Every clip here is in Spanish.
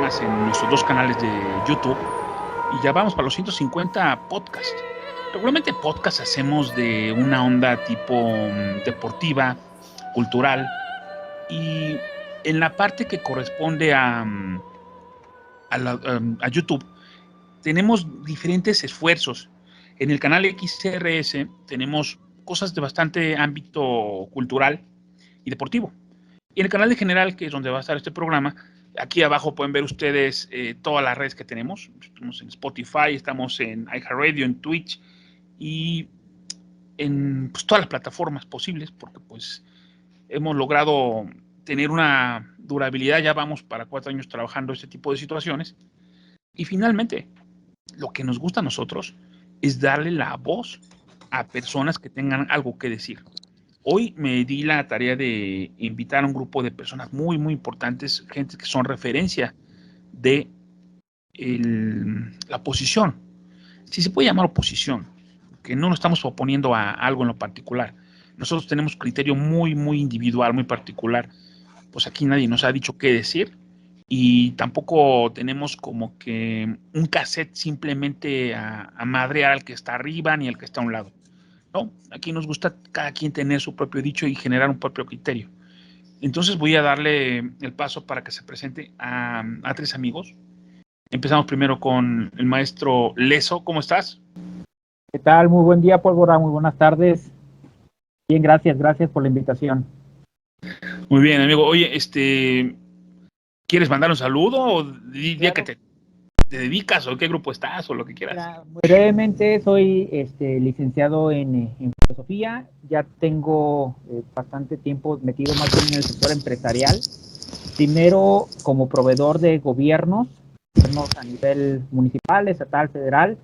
programas en nuestros 2 canales de YouTube y ya vamos para los 150 podcasts. Regularmente podcast hacemos de una onda tipo deportiva, cultural, y en la parte que corresponde a YouTube tenemos diferentes esfuerzos. En el canal XRS tenemos cosas de bastante ámbito cultural y deportivo. Y en el canal de general, que es donde va a estar este programa, aquí abajo pueden ver ustedes todas las redes que tenemos. Estamos en Spotify, estamos en iHeartRadio, en Twitch y en pues, todas las plataformas posibles, porque pues hemos logrado tener una durabilidad, ya vamos para 4 años trabajando este tipo de situaciones. Y finalmente, lo que nos gusta a nosotros es darle la voz a personas que tengan algo que decir. Hoy me di la tarea de invitar a un grupo de personas muy, muy importantes, gente que son referencia de la oposición. Si se puede llamar oposición, que no nos estamos oponiendo a algo en lo particular. Nosotros tenemos criterio muy, muy individual, muy particular. Pues aquí nadie nos ha dicho qué decir y tampoco tenemos como que un cassette simplemente a madrear al que está arriba ni al que está a un lado. No, aquí nos gusta cada quien tener su propio dicho y generar un propio criterio. Entonces voy a darle el paso para que se presente a 3 amigos. Empezamos primero con el maestro Leso. ¿Cómo estás? ¿Qué tal? Muy buen día, Pólvora. Muy buenas tardes. Bien, gracias por la invitación. Muy bien, amigo. Oye, ¿quieres mandar un saludo o día que Claro. te dedicas o qué grupo estás o lo que quieras? Muy brevemente, soy licenciado en filosofía. Ya tengo bastante tiempo metido más bien en el sector empresarial. Primero como proveedor de gobiernos a nivel municipal, estatal, federal,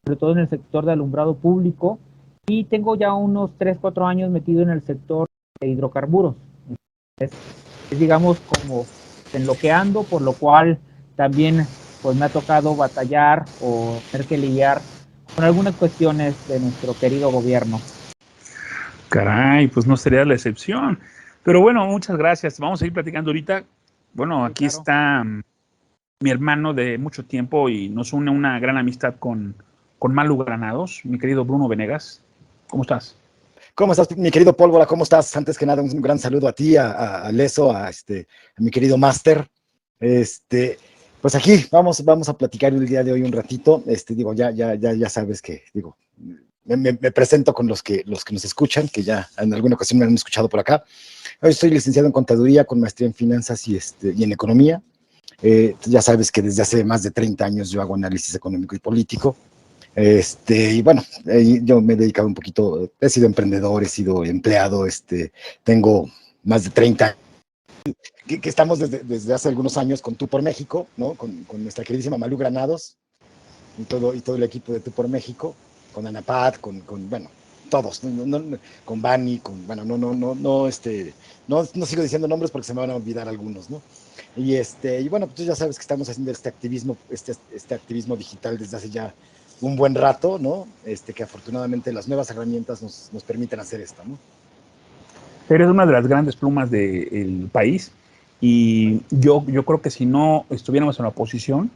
sobre todo en el sector de alumbrado público. Y tengo ya unos 3, 4 años metido en el sector de hidrocarburos. Es, digamos, como en lo que ando, por lo cual también pues me ha tocado batallar o tener que lidiar con algunas cuestiones de nuestro querido gobierno. Caray, pues no sería la excepción. Pero bueno, muchas gracias. Vamos a ir platicando ahorita. Bueno, Sí, aquí claro. está mi hermano de mucho tiempo y nos une una gran amistad con Malu Granados, mi querido Bruno Venegas. ¿Cómo estás? ¿Cómo estás, mi querido Pólvora? ¿Cómo estás? Antes que nada, un gran saludo a ti, a Leso, a mi querido Máster. Pues aquí vamos a platicar el día de hoy un ratito. Digo, ya sabes que, digo, me presento con los que nos escuchan, que ya en alguna ocasión me han escuchado por acá. Hoy soy licenciado en Contaduría con maestría en Finanzas y en Economía. Ya sabes que desde hace más de 30 años yo hago análisis económico y político. Y bueno, yo me he dedicado un poquito, he sido emprendedor, he sido empleado, tengo más de 30 años, que estamos desde hace algunos años con Tú por México, ¿no? Con nuestra queridísima Malú Granados y todo el equipo de Tú por México, con Anapat, bueno, todos, con Bani, bueno, no sigo diciendo nombres porque se me van a olvidar algunos, ¿no? Y bueno, pues tú ya sabes que estamos haciendo este activismo digital desde hace ya un buen rato, ¿no? Que afortunadamente las nuevas herramientas nos permiten hacer esto, ¿no? Eres una de las grandes plumas del país y yo creo que si no estuviéramos en la oposición,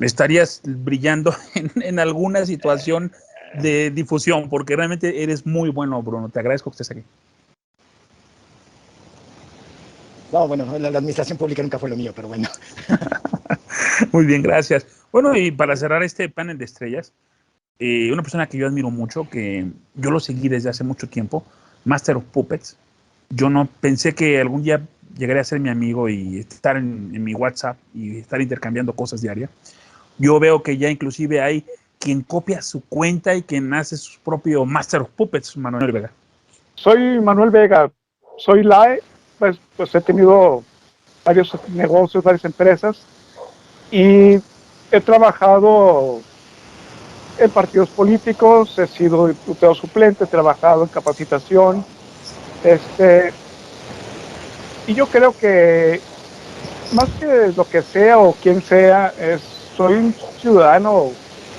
estarías brillando en alguna situación de difusión, porque realmente eres muy bueno, Bruno. Te agradezco que estés aquí. No, bueno, la administración pública nunca fue lo mío, pero bueno. Muy bien, gracias. Bueno, y para cerrar este panel de estrellas, una persona que yo admiro mucho, que yo lo seguí desde hace mucho tiempo, Master of Puppets. Yo no pensé que algún día llegaría a ser mi amigo y estar en mi WhatsApp y estar intercambiando cosas diarias. Yo veo que ya inclusive hay quien copia su cuenta y quien hace su propio Master of Puppets, Manuel Vega. Soy Manuel Vega, soy LAE, pues he tenido varios negocios, varias empresas y he trabajado en partidos políticos, he sido diputado suplente, he trabajado en capacitación, y yo creo que más que lo que sea o quien sea, soy un ciudadano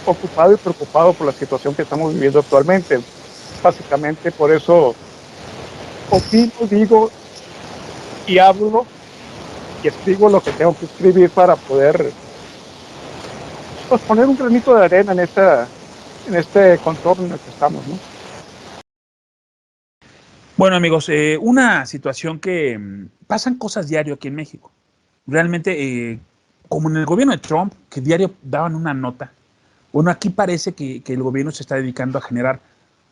ocupado y preocupado por la situación que estamos viviendo actualmente. Básicamente por eso opino, digo y hablo y escribo lo que tengo que escribir para poder pues, poner un granito de arena en este contorno en el que estamos, ¿no? Bueno, amigos, una situación que pasan cosas diario aquí en México. Realmente, como en el gobierno de Trump, que diario daban una nota. Bueno, aquí parece que el gobierno se está dedicando a generar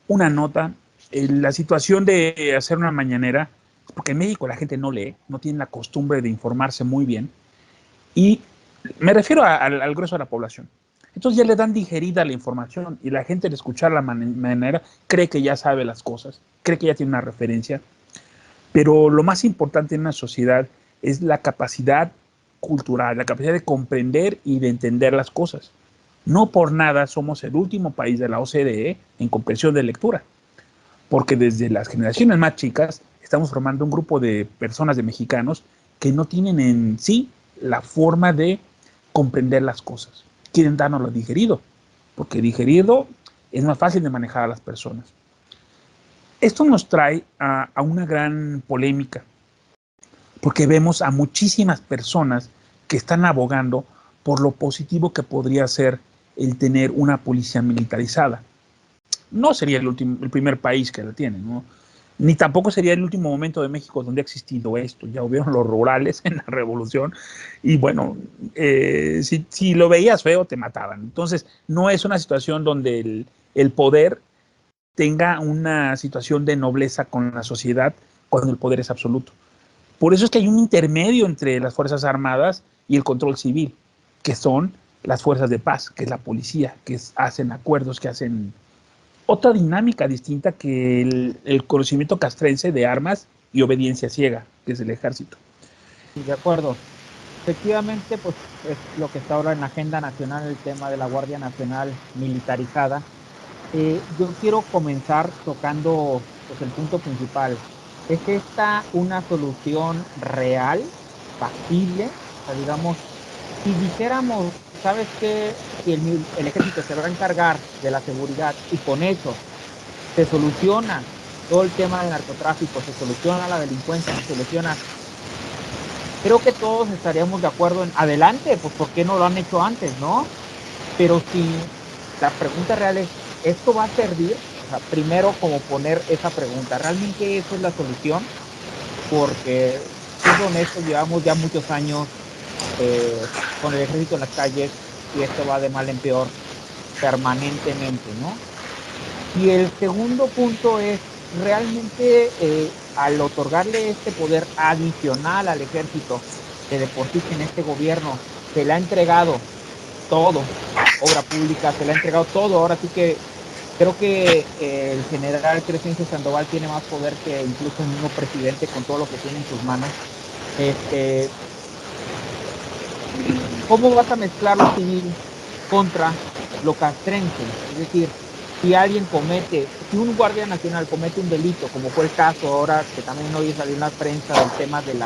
una nota. La situación de hacer una mañanera, porque en México la gente no lee, no tiene la costumbre de informarse muy bien. Y me refiero al grueso de la población. Entonces ya le dan digerida la información y la gente al escuchar la manera cree que ya sabe las cosas, cree que ya tiene una referencia, pero lo más importante en una sociedad es la capacidad cultural, la capacidad de comprender y de entender las cosas. No por nada somos el último país de la OCDE en comprensión de lectura, porque desde las generaciones más chicas estamos formando un grupo de personas, de mexicanos, que no tienen en sí la forma de comprender las cosas. Quieren darnos lo digerido, porque digerido es más fácil de manejar a las personas. Esto nos trae a una gran polémica, porque vemos a muchísimas personas que están abogando por lo positivo que podría ser el tener una policía militarizada. No sería el primer país que la tiene, ¿no? Ni tampoco sería el último momento de México donde ha existido esto. Ya hubieron los rurales en la revolución y bueno, si lo veías feo te mataban. Entonces no es una situación donde el poder tenga una situación de nobleza con la sociedad cuando el poder es absoluto. Por eso es que hay un intermedio entre las Fuerzas Armadas y el control civil, que son las fuerzas de paz, que es la policía, hacen acuerdos, que hacen otra dinámica distinta que el conocimiento castrense de armas y obediencia ciega, que es el ejército. Sí, de acuerdo. Efectivamente, pues es lo que está ahora en la agenda nacional, el tema de la Guardia Nacional militarizada. Yo quiero comenzar tocando pues, el punto principal. ¿Es esta una solución real, factible? O sea, digamos, si dijéramos, ¿sabes qué? Que el ejército se va a encargar de la seguridad y con eso se soluciona todo el tema del narcotráfico, se soluciona la delincuencia, se soluciona. Creo que todos estaríamos de acuerdo en adelante, pues ¿por qué no lo han hecho antes, no? Pero si la pregunta real es, ¿esto va a servir? O sea, primero como poner esa pregunta, ¿realmente eso es la solución? Porque, siendo honestos, llevamos ya muchos años con el ejército en las calles y esto va de mal en peor permanentemente, ¿no? Y el segundo punto es, realmente al otorgarle este poder adicional al ejército, que de por sí en este gobierno se le ha entregado todo, obra pública, se le ha entregado todo. Ahora sí que creo que el general Crescencio Sandoval tiene más poder que incluso el mismo presidente con todo lo que tiene en sus manos. Este, ¿Cómo vas a mezclar lo civil contra lo castrense? Es decir, si un guardia nacional comete un delito, como fue el caso ahora, que también hoy salió en la prensa del tema del,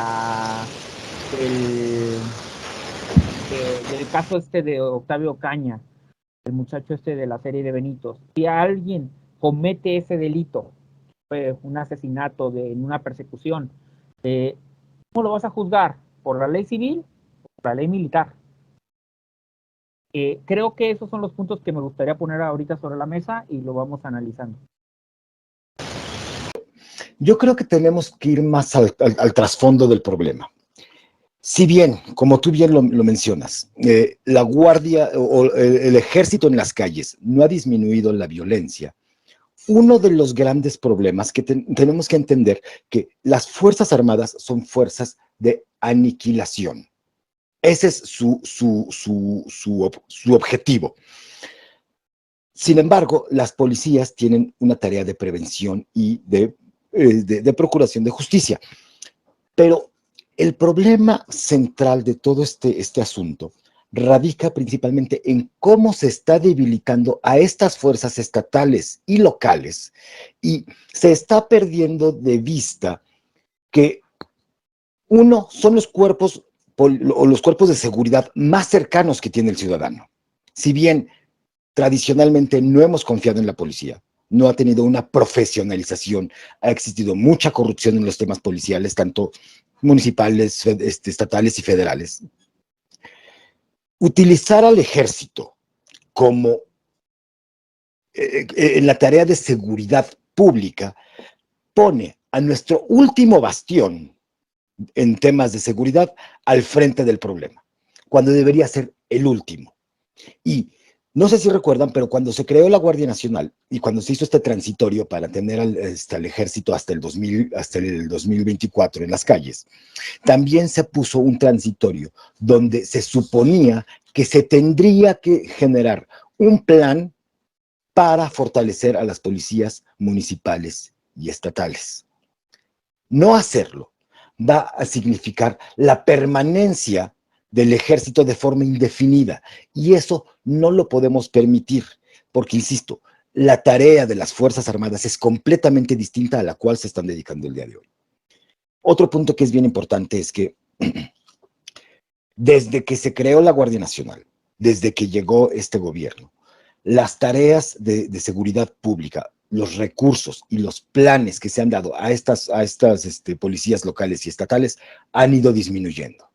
del caso este de Octavio Caña, el muchacho este de la serie de Benitos, si alguien comete ese delito, un asesinato en una persecución, ¿cómo lo vas a juzgar? ¿Por la ley civil o por la ley militar? Creo que esos son los puntos que me gustaría poner ahorita sobre la mesa y lo vamos analizando. Yo creo que tenemos que ir más al trasfondo del problema. Si bien, como tú bien lo mencionas, la guardia o el ejército en las calles no ha disminuido la violencia, uno de los grandes problemas que tenemos que entender que las Fuerzas Armadas son fuerzas de aniquilación. Ese es su objetivo. Sin embargo, las policías tienen una tarea de prevención y de procuración de justicia. Pero el problema central de todo este asunto radica principalmente en cómo se está debilitando a estas fuerzas estatales y locales y se está perdiendo de vista que uno son los cuerpos o los cuerpos de seguridad más cercanos que tiene el ciudadano. Si bien tradicionalmente no hemos confiado en la policía, no ha tenido una profesionalización, ha existido mucha corrupción en los temas policiales, tanto municipales, estatales y federales, utilizar al ejército como en la tarea de seguridad pública pone a nuestro último bastión en temas de seguridad al frente del problema, cuando debería ser el último. Y no sé si recuerdan, pero cuando se creó la Guardia Nacional y cuando se hizo este transitorio para tener al ejército hasta el 2024 en las calles, también se puso un transitorio donde se suponía que se tendría que generar un plan para fortalecer a las policías municipales y estatales. No hacerlo va a significar la permanencia del ejército de forma indefinida, y eso no lo podemos permitir, porque, insisto, la tarea de las Fuerzas Armadas es completamente distinta a la cual se están dedicando el día de hoy. Otro punto que es bien importante es que desde que se creó la Guardia Nacional, desde que llegó este gobierno, las tareas de seguridad pública, los recursos y los planes que se han dado a estas policías locales y estatales han ido disminuyendo.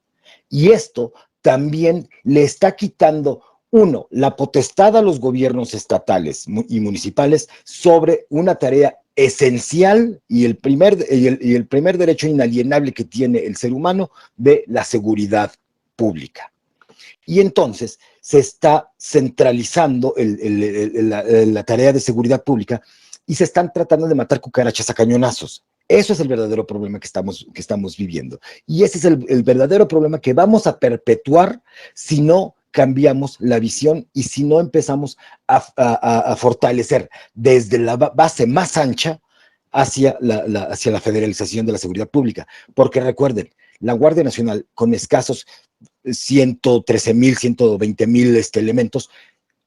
Y esto también le está quitando, uno, la potestad a los gobiernos estatales y municipales sobre una tarea esencial y el primer derecho inalienable que tiene el ser humano de la seguridad pública. Y entonces se está centralizando la tarea de seguridad pública y se están tratando de matar cucarachas a cañonazos. Eso es el verdadero problema que estamos viviendo. Y ese es el verdadero problema que vamos a perpetuar si no cambiamos la visión y si no empezamos a fortalecer desde la base más ancha hacia la federalización de la seguridad pública. Porque recuerden, la Guardia Nacional, con escasos 113,000, 120,000 elementos,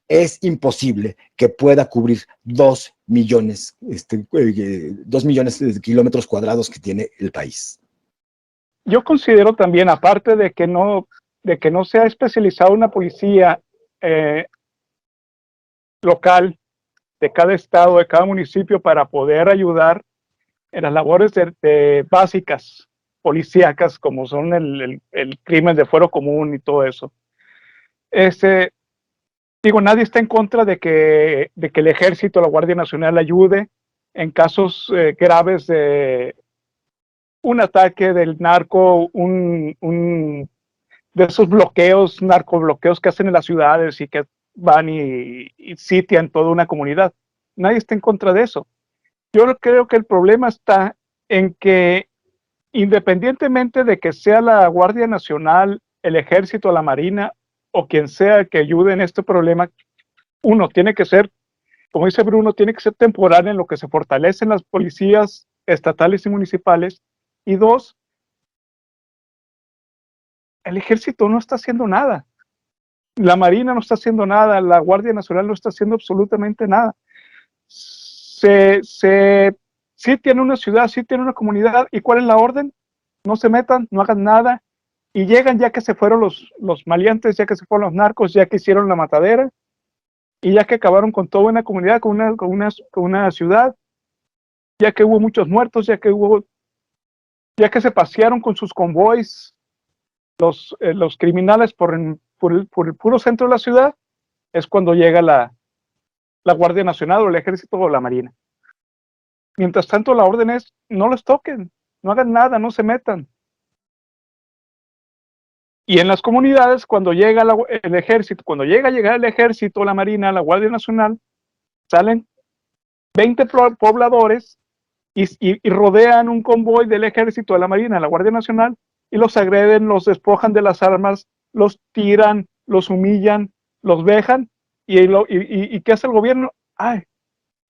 es imposible que pueda cubrir 2 millones de kilómetros cuadrados que tiene el país. Yo considero también, aparte de que no se ha especializado una policía local de cada estado, de cada municipio, para poder ayudar en las labores básicas policíacas, como son el crimen de fuero común y todo eso. Digo, nadie está en contra de que el ejército, la Guardia Nacional ayude en casos graves de un ataque del narco, de esos bloqueos, narcobloqueos que hacen en las ciudades y que van y sitian toda una comunidad. Nadie está en contra de eso. Yo creo que el problema está en que, independientemente de que sea la Guardia Nacional, el Ejército, la Marina o quien sea que ayude en este problema, uno tiene que ser, como dice Bruno, tiene que ser temporal en lo que se fortalecen las policías estatales y municipales, y dos, el Ejército no está haciendo nada, la Marina no está haciendo nada, la Guardia Nacional no está haciendo absolutamente nada. Sí tiene una ciudad, sí tiene una comunidad, ¿y cuál es la orden? No se metan, no hagan nada, y llegan ya que se fueron los maleantes, ya que se fueron los narcos, ya que hicieron la matadera, y ya que acabaron con toda una comunidad, con una ciudad, ya que hubo muchos muertos, ya que se pasearon con sus convoys los criminales por el puro centro de la ciudad, es cuando llega la Guardia Nacional o el Ejército o la Marina. Mientras tanto, la orden es, no los toquen, no hagan nada, no se metan. Y en las comunidades, cuando llega el ejército, cuando llega a llegar el ejército, la Marina, la Guardia Nacional, salen 20 pobladores y rodean un convoy del ejército, de la Marina, de la Guardia Nacional, y los agreden, los despojan de las armas, los tiran, los humillan, los vejan, y ¿qué hace el gobierno? Ay,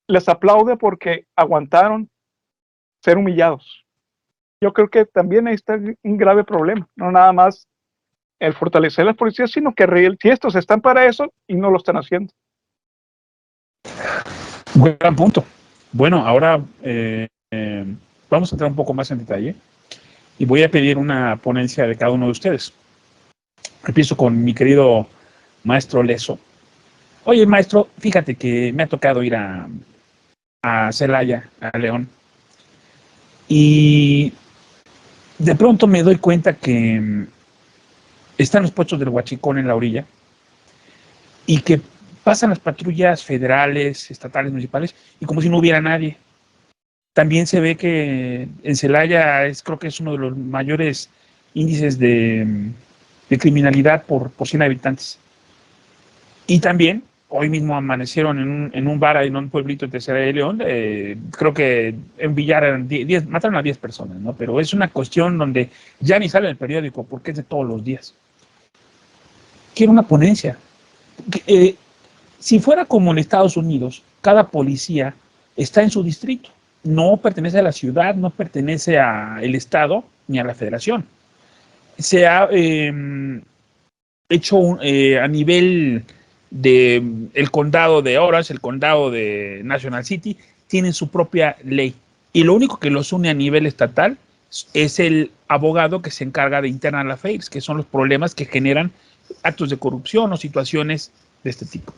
les aplaude porque aguantaron ser humillados. Yo creo que también ahí está un grave problema, no nada más el fortalecer las policías, sino que si estos están para eso y no lo están haciendo. Un gran punto. Bueno, ahora vamos a entrar un poco más en detalle y voy a pedir una ponencia de cada uno de ustedes. Empiezo con mi querido maestro Leso. Oye, maestro, fíjate que me ha tocado ir a Celaya, a León, y de pronto me doy cuenta que están los puestos del Huachicol en la orilla y que pasan las patrullas federales, estatales, municipales, y como si no hubiera nadie. También se ve que en Celaya creo que es uno de los mayores índices de criminalidad por 100 habitantes. Y también, hoy mismo amanecieron en un bar en un pueblito de Tercera de León, creo que en Villar mataron a 10 personas, ¿no? Pero es una cuestión donde ya ni sale en el periódico porque es de todos los días. Quiero una ponencia. Si fuera como en Estados Unidos, cada policía está en su distrito, no pertenece a la ciudad, no pertenece al Estado ni a la Federación. Se ha hecho a nivel de el condado de Orange, el condado de National City, tienen su propia ley. Y lo único que los une a nivel estatal es el abogado que se encarga de internal affairs, que son los problemas que generan actos de corrupción o situaciones de este tipo.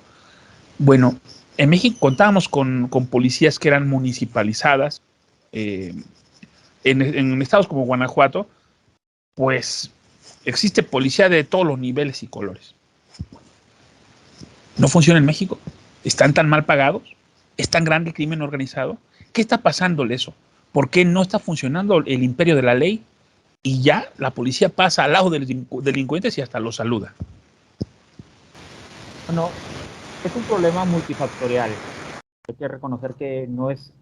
Bueno, en México contábamos con policías que eran municipalizadas. Eh, en estados como Guanajuato, pues existe policía de todos los niveles y colores. No funciona en México. Están tan mal pagados. Es tan grande el crimen organizado. ¿Qué está pasándole eso? ¿Por qué no está funcionando el imperio de la ley? Y ya la policía pasa al lado de los delincuentes y hasta los saluda. Bueno, es un problema multifactorial. Hay que reconocer que no es,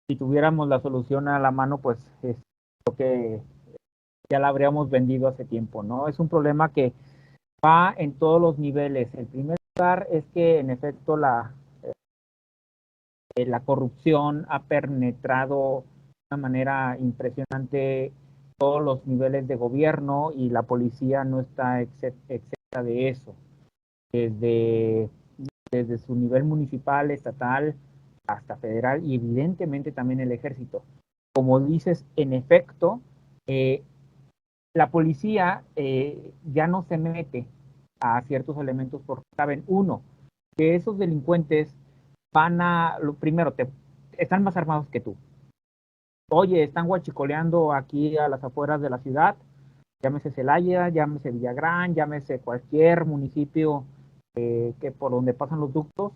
si tuviéramos la solución a la mano, pues es lo que ya la habríamos vendido hace tiempo, ¿no? Es un problema que va en todos los niveles. El primer lugar es que en efecto la corrupción ha penetrado de una manera impresionante todos los niveles de gobierno y la policía no está exenta de eso. Desde, desde su nivel municipal, estatal, hasta federal y evidentemente también el ejército. Como dices, en efecto, la policía ya no se mete a ciertos elementos porque saben, uno, que esos delincuentes lo primero, están más armados que tú. Oye, están guachicoleando aquí a las afueras de la ciudad, llámese Celaya, llámese Villagrán, llámese cualquier municipio que por donde pasan los ductos,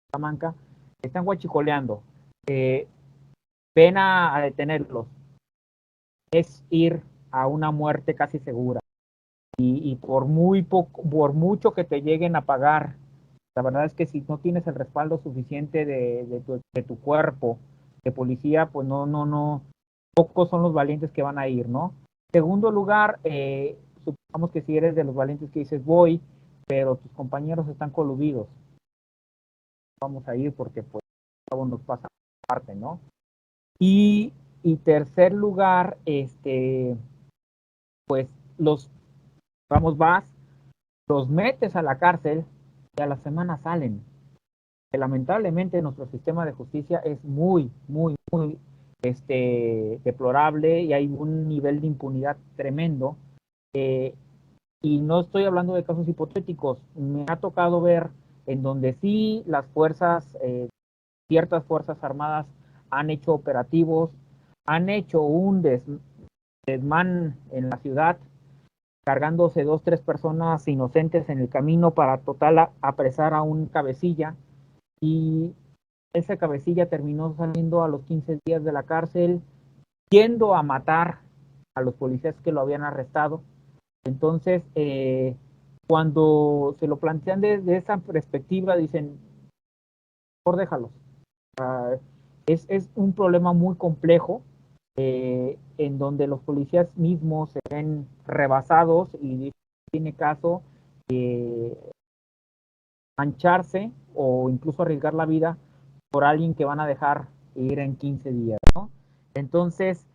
Salamanca, están guachicoleando. Ven a detenerlos. Es ir a una muerte casi segura. Y por muy poco, por mucho que te lleguen a pagar, la verdad es que si no tienes el respaldo suficiente de tu cuerpo de policía, pues no, pocos son los valientes que van a ir, ¿no? Segundo lugar, supongamos que si eres de los valientes que dices voy, pero tus compañeros están coludidos, vamos a ir porque pues nos pasa parte, ¿no? Y tercer lugar, pues vas, los metes a la cárcel y a la semana salen. Que lamentablemente nuestro sistema de justicia es muy deplorable y hay un nivel de impunidad tremendo. Y no estoy hablando de casos hipotéticos, me ha tocado ver en donde sí las ciertas fuerzas armadas han hecho operativos, han hecho un desmán en la ciudad, cargándose 2, 3 personas inocentes en el camino para total apresar a un cabecilla, y esa cabecilla terminó saliendo a los 15 días de la cárcel, yendo a matar a los policías que lo habían arrestado. Entonces, cuando se lo plantean desde esa perspectiva, dicen, por déjalos. Es un problema muy complejo en donde los policías mismos se ven rebasados y tiene caso mancharse o incluso arriesgar la vida por alguien que van a dejar ir en 15 días, ¿no? Entonces,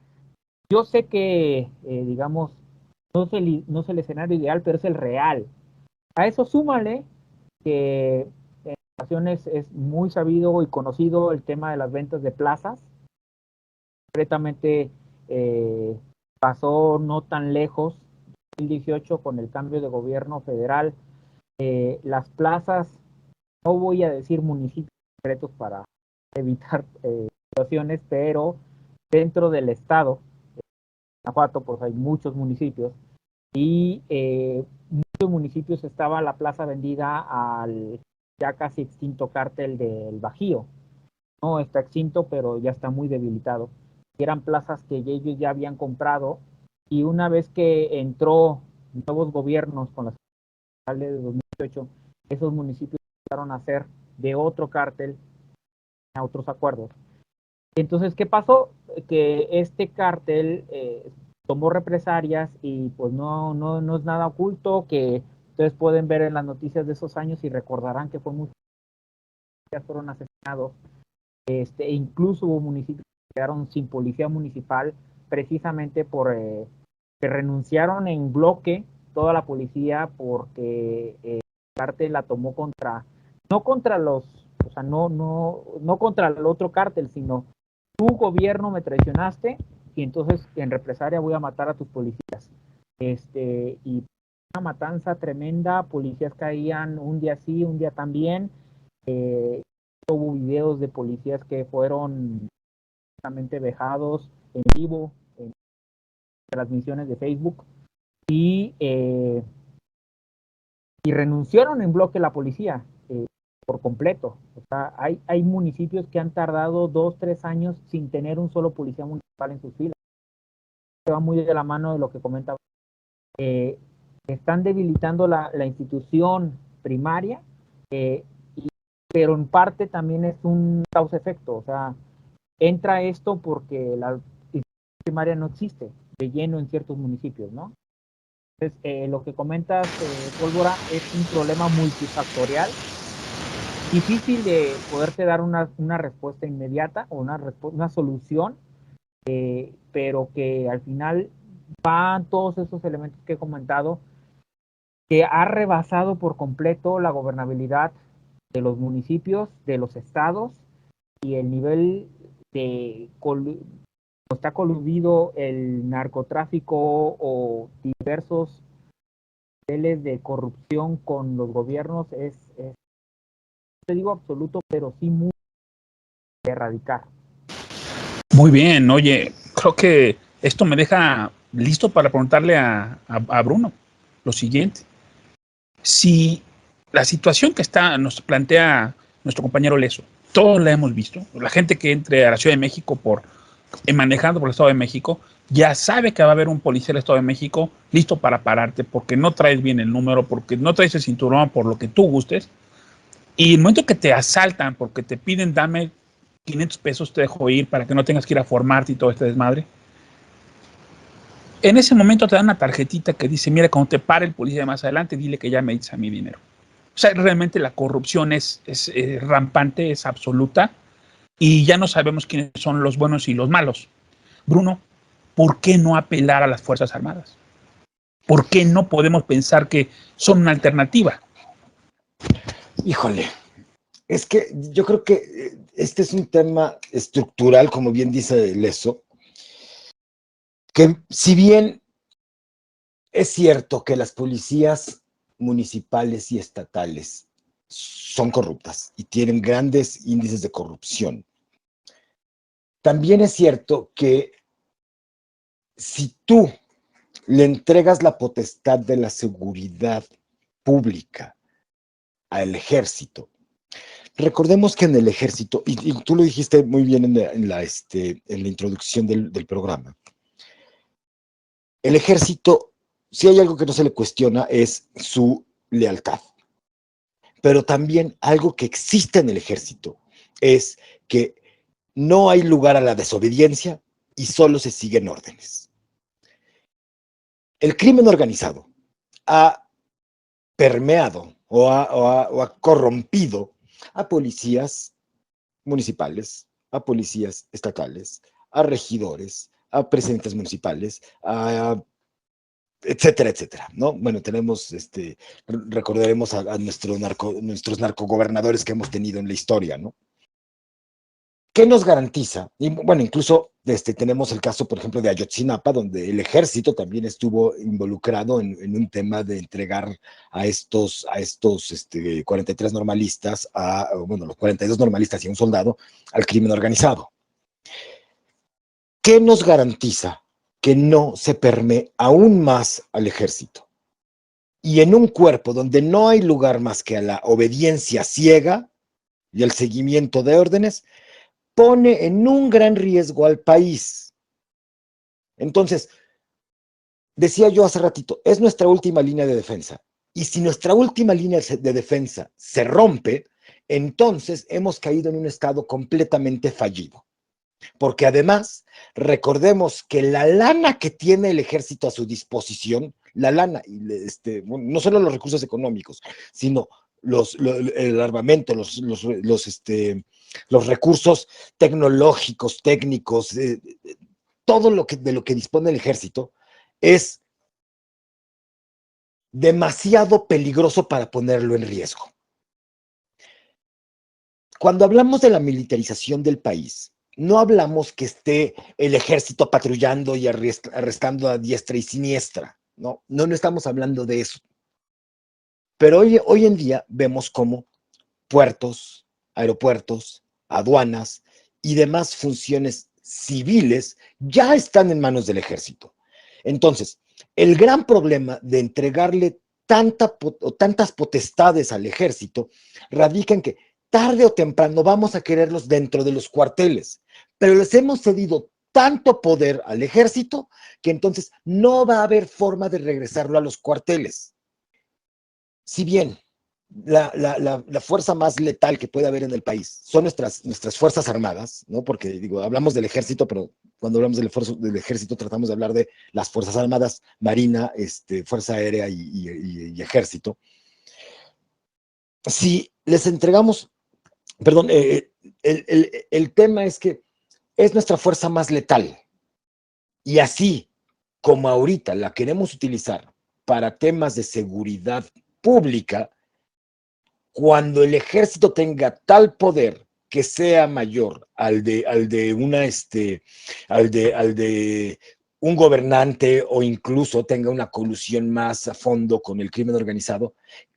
yo sé que, digamos, no es el escenario ideal, pero es el real. A eso súmale que en ocasiones es muy sabido y conocido el tema de las ventas de plazas. Concretamente, pasó no tan lejos, 2018, con el cambio de gobierno federal. Las plazas, no voy a decir municipios concretos para evitar situaciones, pero dentro del estado Guanajuato, pues hay muchos municipios, y muchos municipios estaba la plaza vendida al ya casi extinto cártel del Bajío. No está extinto, pero ya está muy debilitado. Eran plazas que ellos ya habían comprado, y una vez que entró nuevos gobiernos con la de 2018, esos municipios empezaron a hacer de otro cártel a otros acuerdos. Entonces, ¿qué pasó? Que este cártel tomó represalias, y pues no es nada oculto, que ustedes pueden ver en las noticias de esos años y recordarán que fue muchos que fueron asesinados. E incluso hubo municipios que quedaron sin policía municipal precisamente por que renunciaron en bloque toda la policía, porque el cártel la tomó contra, no contra los, o sea, no contra el otro cártel, sino tu gobierno me traicionaste, y entonces en represalia voy a matar a tus policías. Y una matanza tremenda, policías caían un día sí, un día también. Hubo videos de policías que fueron justamente vejados en vivo en transmisiones de Facebook, y renunciaron en bloque la policía por completo. O sea, hay municipios que han tardado 2, 3 años sin tener un solo policía municipal en sus filas. Se va muy de la mano de lo que comentaba. Están debilitando la institución primaria, pero en parte también es un causa-efecto. O sea, entra esto porque la institución primaria no existe de lleno en ciertos municipios, ¿no? Entonces, lo que comentas, Pólvora, es un problema multifactorial, difícil de poderte dar una respuesta inmediata o una solución, pero que al final van todos esos elementos que he comentado, que ha rebasado por completo la gobernabilidad de los municipios, de los estados, y el nivel de está coludido el narcotráfico o diversos niveles de corrupción con los gobiernos no te digo absoluto, pero sí muy de erradicar. Muy bien, oye, creo que esto me deja listo para preguntarle a Bruno lo siguiente. Si la situación que nos plantea nuestro compañero Leso, todos la hemos visto, la gente que entre a la Ciudad de México manejando por el Estado de México, ya sabe que va a haber un policía del Estado de México listo para pararte porque no traes bien el número, porque no traes el cinturón, por lo que tú gustes. Y el momento que te asaltan porque te piden dame 500 pesos, te dejo ir para que no tengas que ir a formarte y todo este desmadre. En ese momento te dan una tarjetita que dice, mira, cuando te pare el policía más adelante, dile que ya me dices a mi dinero. O sea, realmente la corrupción es rampante, es absoluta, y ya no sabemos quiénes son los buenos y los malos. Bruno, ¿por qué no apelar a las Fuerzas Armadas? ¿Por qué no podemos pensar que son una alternativa? Híjole, es que yo creo que este es un tema estructural, como bien dice Leso, que si bien es cierto que las policías municipales y estatales son corruptas y tienen grandes índices de corrupción, también es cierto que si tú le entregas la potestad de la seguridad pública al ejército, recordemos que en el ejército, y tú lo dijiste muy bien en la introducción del programa, el ejército, si hay algo que no se le cuestiona, es su lealtad. Pero también algo que existe en el ejército es que no hay lugar a la desobediencia y solo se siguen órdenes. El crimen organizado ha permeado o ha corrompido a policías municipales, a policías estatales, a regidores, a presidentes municipales, etcétera, etcétera, ¿no? Bueno, tenemos, recordaremos a nuestros narcogobernadores que hemos tenido en la historia, ¿no? ¿Qué nos garantiza? Y bueno, incluso tenemos el caso, por ejemplo, de Ayotzinapa, donde el ejército también estuvo involucrado en un tema de entregar a estos 43 normalistas, los 42 normalistas y un soldado, al crimen organizado. ¿Qué nos garantiza que no se permee aún más al ejército. Y en un cuerpo donde no hay lugar más que a la obediencia ciega y el seguimiento de órdenes, pone en un gran riesgo al país. Entonces, decía yo hace ratito, es nuestra última línea de defensa. Y si nuestra última línea de defensa se rompe, entonces hemos caído en un estado completamente fallido. Porque además, recordemos que la lana que tiene el ejército a su disposición, la lana, no solo los recursos económicos, sino el armamento, los recursos tecnológicos, técnicos, todo de lo que dispone el ejército, es demasiado peligroso para ponerlo en riesgo. Cuando hablamos de la militarización del país, no hablamos que esté el ejército patrullando y arrestando a diestra y siniestra. No estamos hablando de eso. Pero hoy en día vemos cómo puertos, aeropuertos, aduanas y demás funciones civiles ya están en manos del ejército. Entonces, el gran problema de entregarle tantas potestades al ejército radica en que tarde o temprano vamos a quererlos dentro de los cuarteles, pero les hemos cedido tanto poder al ejército que entonces no va a haber forma de regresarlo a los cuarteles. Si bien la fuerza más letal que puede haber en el país son nuestras fuerzas armadas, ¿no? Porque digo, hablamos del ejército, pero cuando hablamos del ejército tratamos de hablar de las fuerzas armadas, marina, fuerza aérea y ejército. Si les entregamos, perdón, el tema es que es nuestra fuerza más letal y así como ahorita la queremos utilizar para temas de seguridad pública, cuando el ejército tenga tal poder que sea mayor al de un gobernante o incluso tenga una colusión más a fondo con el crimen organizado,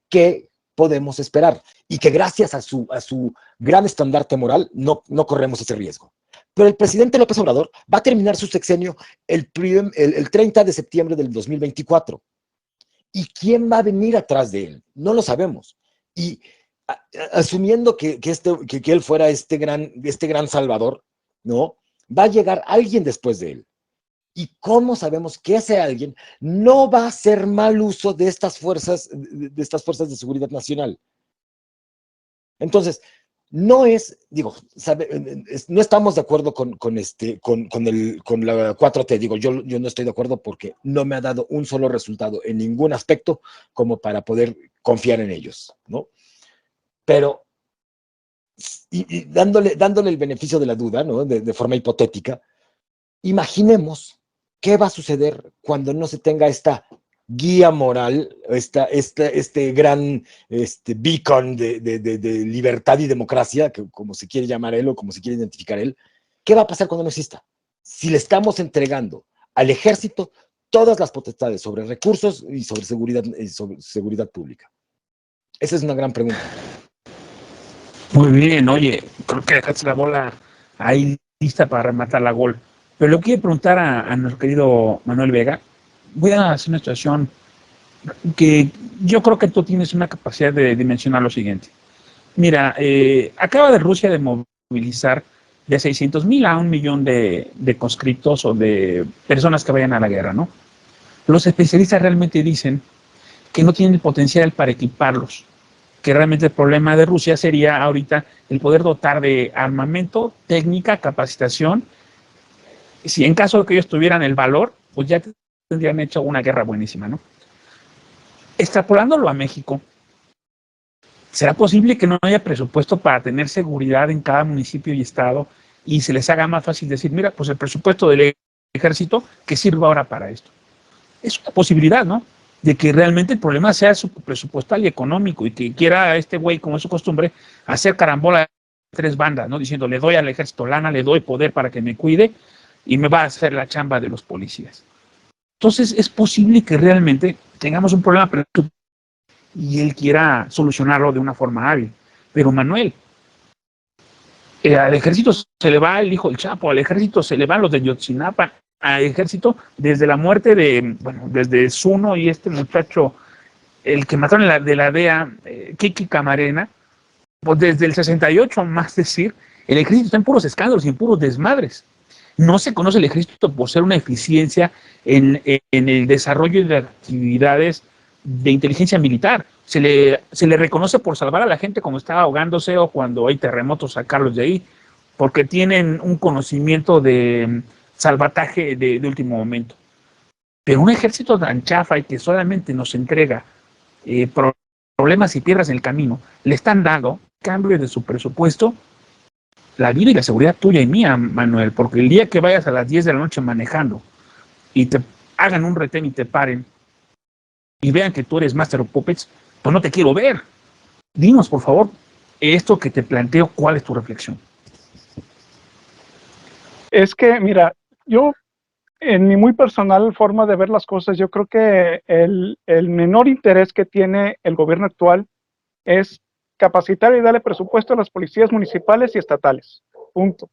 ¿qué podemos esperar? Y que gracias a su gran estandarte moral no corremos ese riesgo. Pero el presidente López Obrador va a terminar su sexenio el 30 de septiembre del 2024. ¿Y quién va a venir atrás de él? No lo sabemos. Y asumiendo que él fuera este gran salvador, ¿no? Va a llegar alguien después de él. ¿Y cómo sabemos que ese alguien no va a hacer mal uso de estas fuerzas de seguridad nacional? Entonces, no estamos de acuerdo con la 4T. Digo, yo no estoy de acuerdo porque no me ha dado un solo resultado en ningún aspecto como para poder confiar en ellos, ¿no? Pero, y dándole el beneficio de la duda, ¿no? De forma hipotética, imaginemos qué va a suceder cuando no se tenga esta guía moral, este gran beacon de libertad y democracia, que, como se quiere llamar él o como se quiere identificar él. ¿Qué va a pasar cuando no exista? Si le estamos entregando al ejército todas las potestades sobre recursos y sobre seguridad pública. Esa es una gran pregunta. Muy bien, oye, creo que dejaste la bola ahí lista para rematar la gol. Pero le quiero preguntar a nuestro querido Manuel Vega. Voy a hacer una situación que yo creo que tú tienes una capacidad de dimensionar lo siguiente. Mira, acaba de Rusia de movilizar de 600,000 a 1,000,000 de conscriptos o de personas que vayan a la guerra, ¿no? Los especialistas realmente dicen que no tienen el potencial para equiparlos, que realmente el problema de Rusia sería ahorita el poder dotar de armamento, técnica, capacitación. Si en caso de que ellos tuvieran el valor, pues ya tendrían hecho una guerra buenísima, ¿no? Extrapolándolo a México, ¿será posible que no haya presupuesto para tener seguridad en cada municipio y estado y se les haga más fácil decir, mira, pues el presupuesto del ejército que sirva ahora para esto? Es una posibilidad, ¿no? De que realmente el problema sea su presupuestal y económico y que quiera este güey, como es su costumbre, hacer carambola de 3 bandas, ¿no? Diciendo, le doy al ejército lana, le doy poder para que me cuide y me va a hacer la chamba de los policías. Entonces, es posible que realmente tengamos un problema y él quiera solucionarlo de una forma hábil. Pero Manuel, al ejército se le va el hijo del Chapo, al ejército se le van los de Yotzinapa, ejército desde la muerte de, bueno, desde Zuno y este muchacho, el que mataron de la DEA, Kiki Camarena, pues desde el 68, más decir, el ejército está en puros escándalos y en puros desmadres. No se conoce el ejército por ser una eficiencia en el desarrollo de actividades de inteligencia militar. Se le reconoce por salvar a la gente cuando está ahogándose o cuando hay terremotos, sacarlos de ahí, porque tienen un conocimiento de salvataje de último momento. Pero un ejército tan chafa y que solamente nos entrega eh, problemas y piedras en el camino, le están dando cambios de su presupuesto la vida y la seguridad tuya y mía, Manuel, porque el día que vayas a las 10 de la noche manejando y te hagan un retén y te paren y vean que tú eres Master of Puppets, pues no te quiero ver. Dinos, por favor, esto que te planteo, ¿cuál es tu reflexión? Es que, mira, yo, en mi muy personal forma de ver las cosas, yo creo que el menor interés que tiene el gobierno actual es capacitar y darle presupuesto a las policías municipales y estatales. Punto.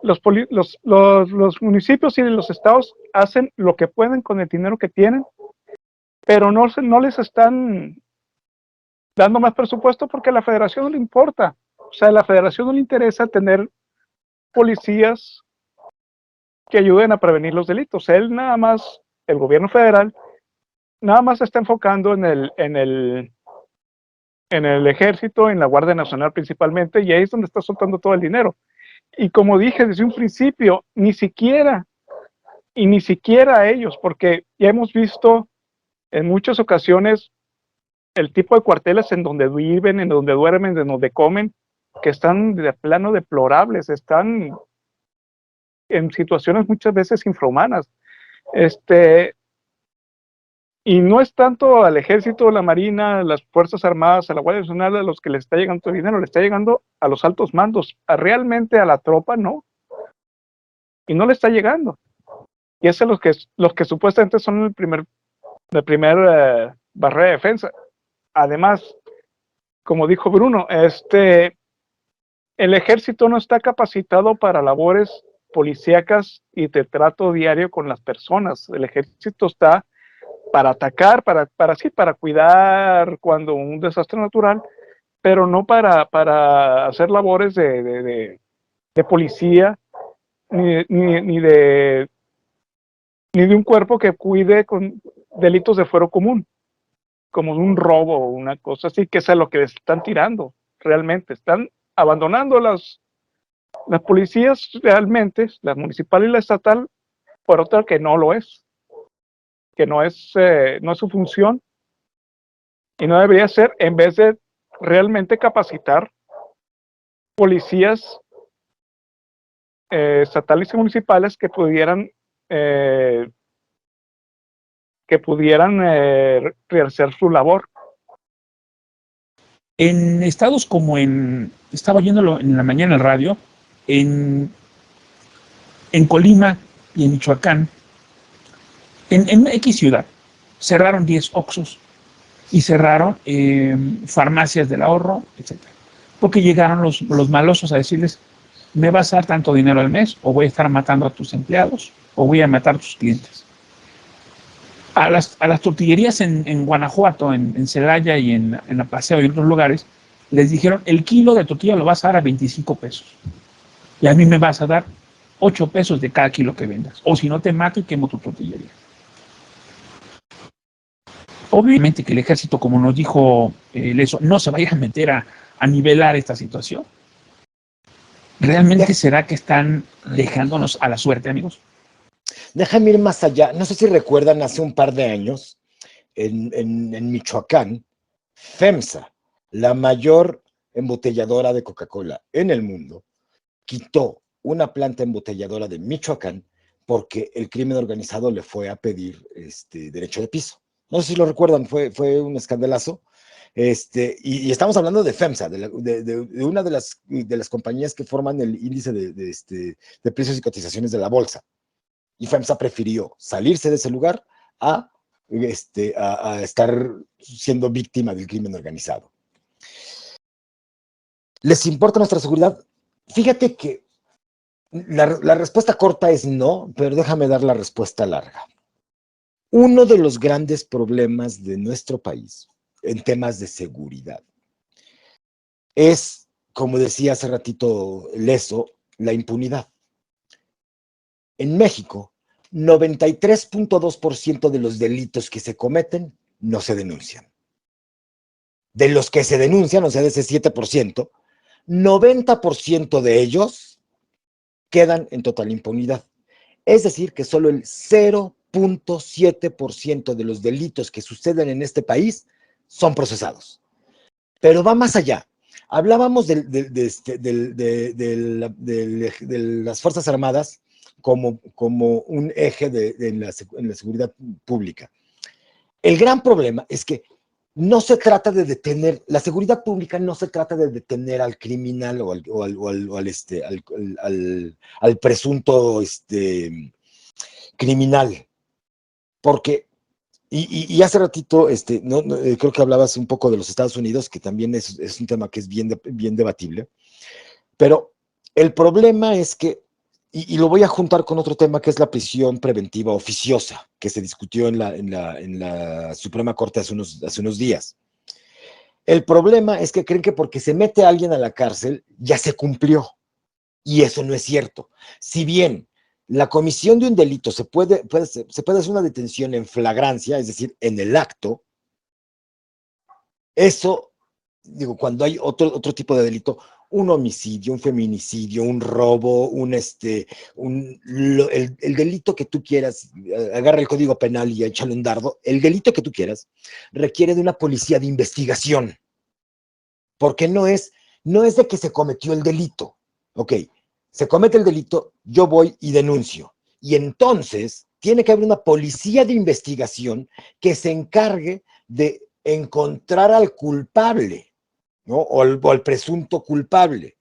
Los municipios y los estados hacen lo que pueden con el dinero que tienen, pero no les están dando más presupuesto porque a la federación no le importa. O sea, a la federación no le interesa tener policías que ayuden a prevenir los delitos. Él nada más, el gobierno federal, nada más se está enfocando en el ejército, en la Guardia Nacional principalmente, y ahí es donde está soltando todo el dinero. Y como dije desde un principio, ni siquiera ellos, porque ya hemos visto en muchas ocasiones el tipo de cuarteles en donde viven, en donde duermen, en donde comen, que están de plano deplorables, están en situaciones muchas veces infrahumanas. Y no es tanto al ejército, la marina, las fuerzas armadas, a la Guardia Nacional a los que les está llegando todo el dinero, le está llegando a los altos mandos, realmente a la tropa no, y no le está llegando. Y es a los que supuestamente son la primer barrera de defensa. Además, como dijo Bruno, el ejército no está capacitado para labores policíacas y de trato diario con las personas. El ejército está para atacar, para cuidar cuando un desastre natural, pero no para hacer labores de policía, ni de un cuerpo que cuide con delitos de fuero común, como un robo o una cosa así, que es a lo que les están tirando realmente. Están abandonando las policías realmente, la municipal y la estatal, por otra que no lo es, que no es su función y no debería ser, en vez de realmente capacitar policías estatales y municipales que pudieran realizar su labor. En estados como estaba oyéndolo en la mañana en el radio, en Colima y en Michoacán, en X ciudad, cerraron 10 Oxxos y cerraron farmacias del ahorro, etc. Porque llegaron los malosos a decirles, me vas a dar tanto dinero al mes, o voy a estar matando a tus empleados, o voy a matar a tus clientes. A las tortillerías en Guanajuato, en Celaya y en La Paseo y en otros lugares, les dijeron, el kilo de tortilla lo vas a dar a 25 pesos. Y a mí me vas a dar 8 pesos de cada kilo que vendas. O si no, te mato y quemo tu tortillería. Obviamente que el ejército, como nos dijo Leso, no se vaya a meter a nivelar esta situación. ¿Realmente será que están dejándonos a la suerte, amigos? Déjame ir más allá. No sé si recuerdan, hace un par de años, en Michoacán, FEMSA, la mayor embotelladora de Coca-Cola en el mundo, quitó una planta embotelladora de Michoacán porque el crimen organizado le fue a pedir derecho de piso. No sé si lo recuerdan, fue un escandalazo. Y estamos hablando de FEMSA, de una de las compañías que forman el índice de precios y cotizaciones de la bolsa. Y FEMSA prefirió salirse de ese lugar a estar siendo víctima del crimen organizado. ¿Les importa nuestra seguridad? Fíjate que La respuesta corta es no, pero déjame dar la respuesta larga. Uno de los grandes problemas de nuestro país en temas de seguridad es, como decía hace ratito Leso, la impunidad. En México, 93.2% de los delitos que se cometen no se denuncian. De los que se denuncian, o sea, de ese 7%, 90% de ellos quedan en total impunidad. Es decir, que solo el 0.7% de los delitos que suceden en este país son procesados. Pero va más allá. Hablábamos de las Fuerzas Armadas como un eje en la seguridad pública. El gran problema es que no se trata de detener, la seguridad pública no se trata de detener al criminal o al presunto criminal, porque, y hace ratito, creo que hablabas un poco de los Estados Unidos, que también es un tema que es bien debatible, pero el problema es que, y lo voy a juntar con otro tema, que es la prisión preventiva oficiosa, que se discutió en la Suprema Corte hace unos días. El problema es que creen que porque se mete a alguien a la cárcel, ya se cumplió. Y eso no es cierto. Si bien la comisión de un delito se puede hacer una detención en flagrancia, es decir, en el acto, eso, digo, cuando hay otro tipo de delito, un homicidio, un feminicidio, un robo, el delito que tú quieras, agarra el Código Penal y échale un dardo, el delito que tú quieras requiere de una policía de investigación, porque no es de que se cometió el delito, ok, se comete el delito, yo voy y denuncio, y entonces tiene que haber una policía de investigación que se encargue de encontrar al culpable, ¿no? O al presunto culpable.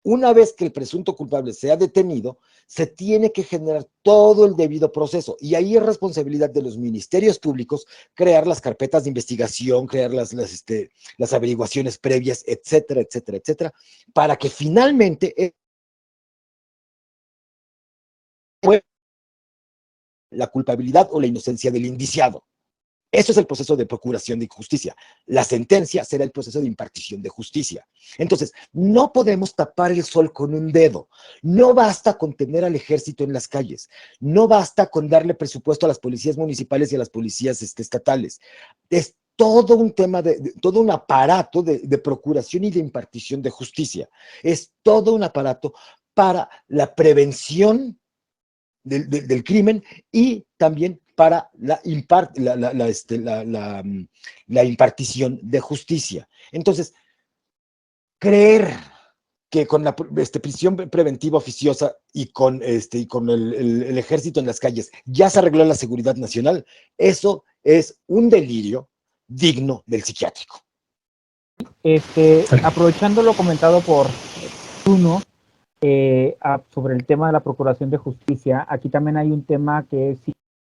Una vez que el presunto culpable sea detenido, se tiene que generar todo el debido proceso. Y ahí es responsabilidad de los ministerios públicos crear las carpetas de investigación, crear las averiguaciones previas, etcétera, etcétera, etcétera, para que finalmente la culpabilidad o la inocencia del indiciado. Eso es el proceso de procuración de justicia. La sentencia será el proceso de impartición de justicia. Entonces, no podemos tapar el sol con un dedo. No basta con tener al ejército en las calles. No basta con darle presupuesto a las policías municipales y a las policías estatales. Es todo un tema, todo un aparato de procuración y de impartición de justicia. Es todo un aparato para la prevención del crimen y también para la impartición de justicia. Entonces, creer que con la prisión preventiva oficiosa y con el ejército en las calles ya se arregló la seguridad nacional, eso es un delirio digno del psiquiátrico. Aprovechando lo comentado por uno, sobre el tema de la procuración de justicia, aquí también hay un tema que es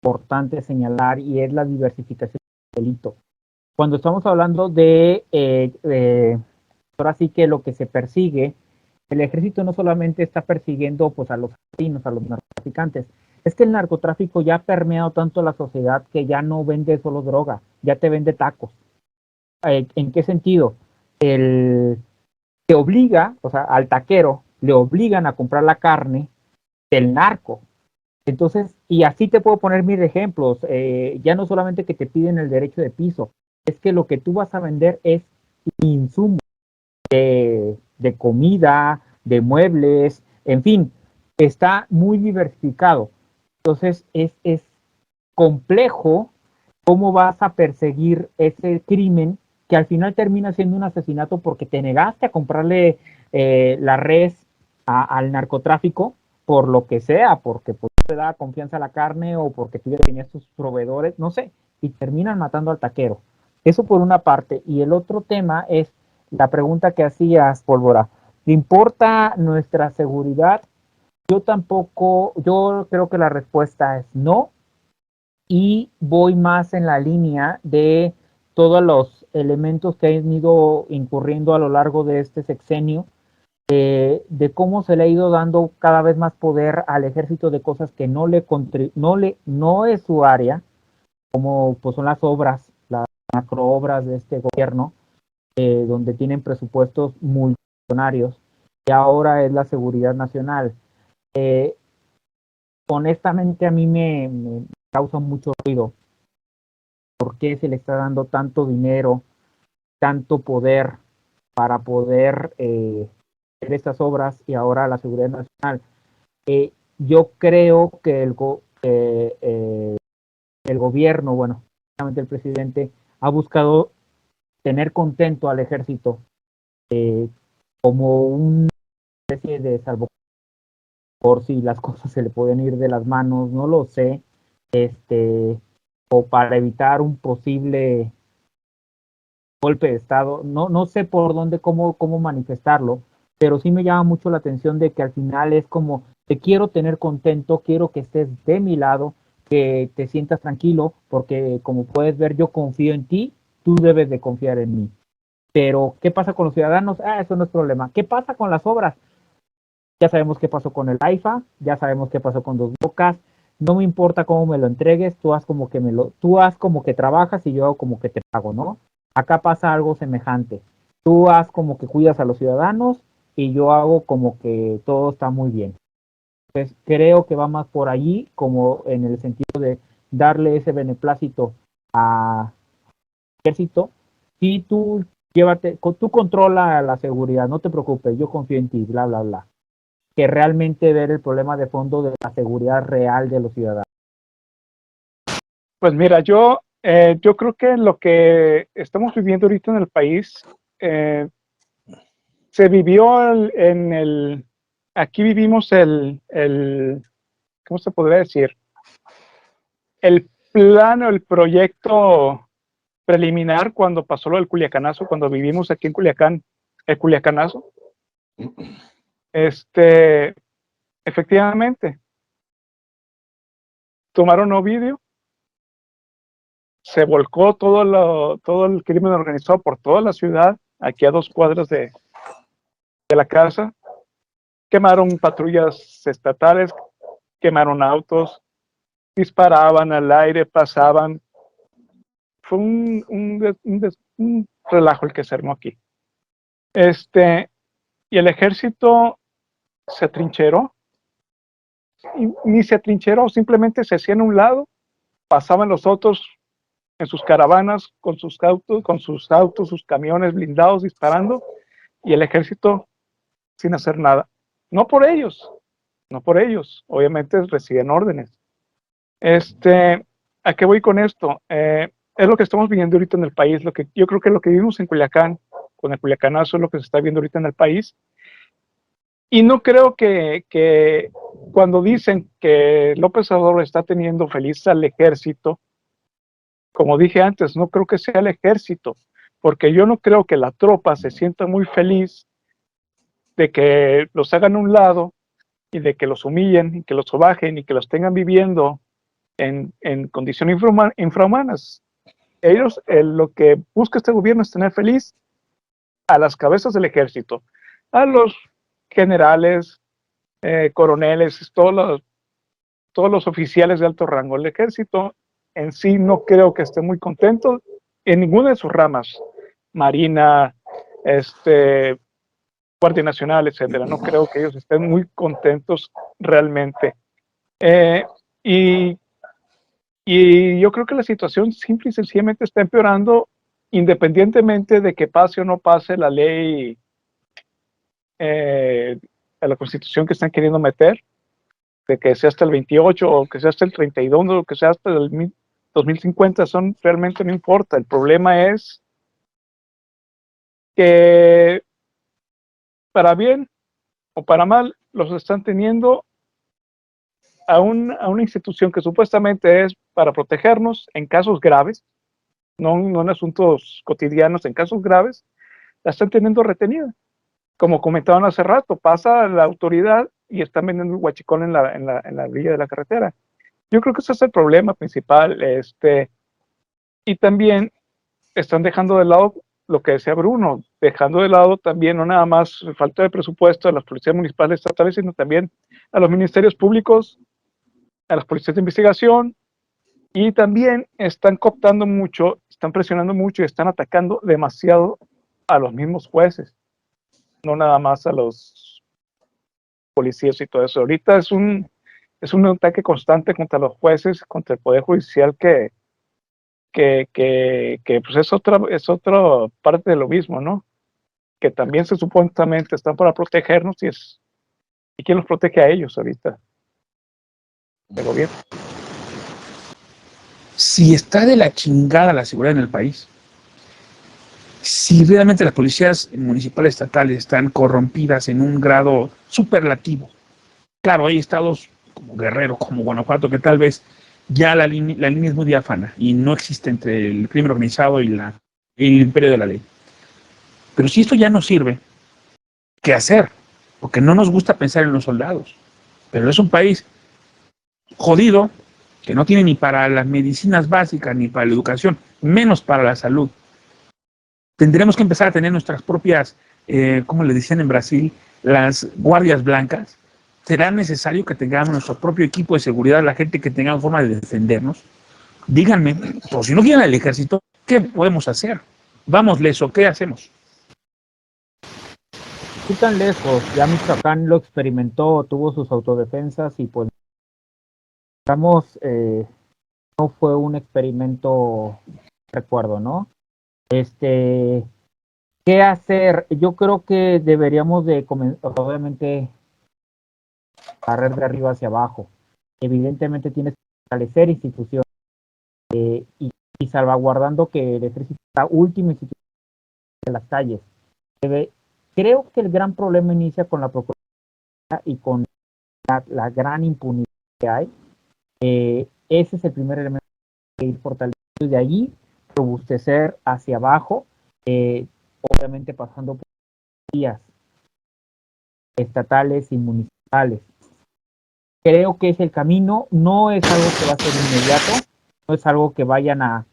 importante señalar y es la diversificación del delito. Cuando estamos hablando ahora sí que lo que se persigue, el ejército no solamente está persiguiendo pues a los asesinos, a los narcotraficantes, es que el narcotráfico ya ha permeado tanto la sociedad que ya no vende solo droga, ya te vende tacos. ¿En qué sentido? Te obliga, o sea, al taquero le obligan a comprar la carne del narco. Entonces, y así te puedo poner mil ejemplos, ya no solamente que te piden el derecho de piso, es que lo que tú vas a vender es insumos de comida, de muebles, en fin, está muy diversificado. Entonces, es complejo cómo vas a perseguir ese crimen que al final termina siendo un asesinato porque te negaste a comprarle la res al narcotráfico por lo que sea, porque pues, te da confianza a la carne o porque tú ya tenías tus proveedores, no sé, y terminan matando al taquero. Eso por una parte. Y el otro tema es la pregunta que hacías, Pólvora. ¿Le importa nuestra seguridad? Yo tampoco, yo creo que la respuesta es no, y voy más en la línea de todos los elementos que han ido incurriendo a lo largo de este sexenio, de cómo se le ha ido dando cada vez más poder al ejército de cosas que no es su área, como pues son las obras, las macroobras de este gobierno, donde tienen presupuestos multimillonarios, y ahora es la seguridad nacional. Eh, Honestamente a mí me causa mucho ruido. ¿Por qué se le está dando tanto dinero, tanto poder para poder hacer estas obras y ahora la seguridad nacional? Yo creo que el gobierno, bueno, el presidente, ha buscado tener contento al ejército como una especie de salvoconducto por si las cosas se le pueden ir de las manos, no lo sé, o para evitar un posible golpe de Estado, no sé por dónde, cómo manifestarlo, pero sí me llama mucho la atención de que al final es como, te quiero tener contento, quiero que estés de mi lado, que te sientas tranquilo, porque como puedes ver, yo confío en ti, tú debes de confiar en mí. Pero, ¿qué pasa con los ciudadanos? Eso no es problema. ¿Qué pasa con las obras? Ya sabemos qué pasó con el AIFA, ya sabemos qué pasó con Dos Bocas. No me importa cómo me lo entregues, tú haz como que trabajas y yo hago como que te pago, ¿no? Acá pasa algo semejante. Tú haz como que cuidas a los ciudadanos y yo hago como que todo está muy bien. Entonces creo que va más por allí, como en el sentido de darle ese beneplácito al ejército. Si tú tú controla la seguridad, no te preocupes, yo confío en ti, bla, bla, bla, que realmente ver el problema de fondo de la seguridad real de los ciudadanos. Pues mira, yo creo que lo que estamos viviendo ahorita en el país se vivió aquí vivimos ¿cómo se podría decir? El plan o el proyecto preliminar cuando pasó lo del Culiacanazo, cuando vivimos aquí en Culiacán, el Culiacanazo. Efectivamente, tomaron Ovidio, se volcó todo el crimen organizado por toda la ciudad, aquí a 2 cuadras de la casa, quemaron patrullas estatales, quemaron autos, disparaban al aire, pasaban. Fue un relajo el que se armó aquí. Y el ejército se atrincheró, y ni se atrincheró, simplemente se hacían a un lado, pasaban los otros en sus caravanas, con sus autos, sus camiones blindados disparando, y el ejército sin hacer nada. No por ellos, no por ellos, obviamente reciben órdenes. ¿A qué voy con esto? Es lo que estamos viviendo ahorita en el país, yo creo que lo que vivimos en Culiacán, con el Culiacanazo, es lo que se está viendo ahorita en el país. Y no creo que cuando dicen que López Obrador está teniendo feliz al ejército, como dije antes, no creo que sea el ejército, porque yo no creo que la tropa se sienta muy feliz de que los hagan a un lado y de que los humillen y que los sobajen y que los tengan viviendo en condiciones infrahumanas. Ellos, lo que busca este gobierno es tener feliz a las cabezas del ejército, a los generales, coroneles, todos los oficiales de alto rango. El ejército en sí no creo que esté muy contento en ninguna de sus ramas, Marina, Guardia Nacional, etcétera. No creo que ellos estén muy contentos realmente. Y yo creo que la situación simple y sencillamente está empeorando, independientemente de que pase o no pase la ley a la Constitución que están queriendo meter, de que sea hasta el 28 o que sea hasta el 32 o que sea hasta el 2050, realmente no importa. El problema es que para bien o para mal los están teniendo a una institución que supuestamente es para protegernos en casos graves, no en asuntos cotidianos, en casos graves, la están teniendo retenida. Como comentaban hace rato, pasa la autoridad y están vendiendo el huachicol en la orilla de la carretera. Yo creo que ese es el problema principal. Y también están dejando de lado lo que decía Bruno, dejando de lado también no nada más falta de presupuesto a las policías municipales estatales, sino también a los ministerios públicos, a las policías de investigación, y también están cooptando mucho, están presionando mucho y están atacando demasiado a los mismos jueces, no nada más a los policías y todo eso. Ahorita es un ataque constante contra los jueces, contra el Poder Judicial que pues es otra parte de lo mismo, ¿no? Que también se supuestamente están para protegernos y quién los protege a ellos ahorita, el gobierno. Si está de la chingada la seguridad en el país, si realmente las policías municipales estatales están corrompidas en un grado superlativo, claro, hay estados como Guerrero, como Guanajuato, que tal vez ya la línea es muy diáfana y no existe entre el crimen organizado y el imperio de la ley. Pero si esto ya no sirve, ¿qué hacer? Porque no nos gusta pensar en los soldados, pero es un país jodido, que no tiene ni para las medicinas básicas, ni para la educación, menos para la salud. Tendremos que empezar a tener nuestras propias, como le decían en Brasil, las guardias blancas. ¿Será necesario que tengamos nuestro propio equipo de seguridad, la gente que tenga forma de defendernos? Díganme, pues si no quieren el ejército, ¿qué podemos hacer? Vamos, Leso, ¿qué hacemos? ¿Qué tan lejos? Ya Michoacán lo experimentó, tuvo sus autodefensas y pues digamos, no fue un experimento, recuerdo, ¿no? ¿Qué hacer? Yo creo que deberíamos de obviamente, barrer de arriba hacia abajo. Evidentemente tienes que fortalecer instituciones y salvaguardando que el ejército es la última institución de las calles. Creo que el gran problema inicia con la Procuraduría y con la gran impunidad que hay. Ese es el primer elemento que ir fortaleciendo y de allí robustecer hacia abajo, obviamente pasando por vías estatales y municipales. Creo que es el camino, no es algo que va a ser inmediato, no es algo que vayan a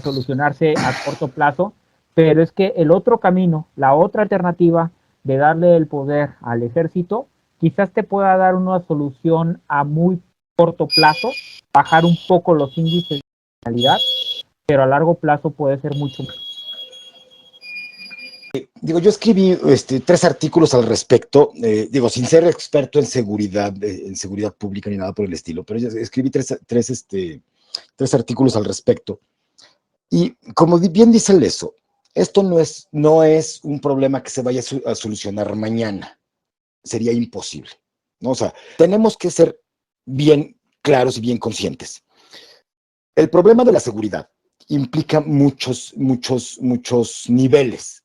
solucionarse a corto plazo, pero es que el otro camino, la otra alternativa de darle el poder al ejército, quizás te pueda dar una solución a muy corto plazo, bajar un poco los índices de criminalidad, pero a largo plazo puede ser mucho más. Digo, yo escribí 3 artículos al respecto, digo, sin ser experto en seguridad pública ni nada por el estilo, pero yo escribí tres artículos al respecto. Y como bien dice Leso, esto no es un problema que se vaya a solucionar mañana. Sería imposible, ¿no? O sea, tenemos que ser bien claros y bien conscientes. El problema de la seguridad implica muchos niveles.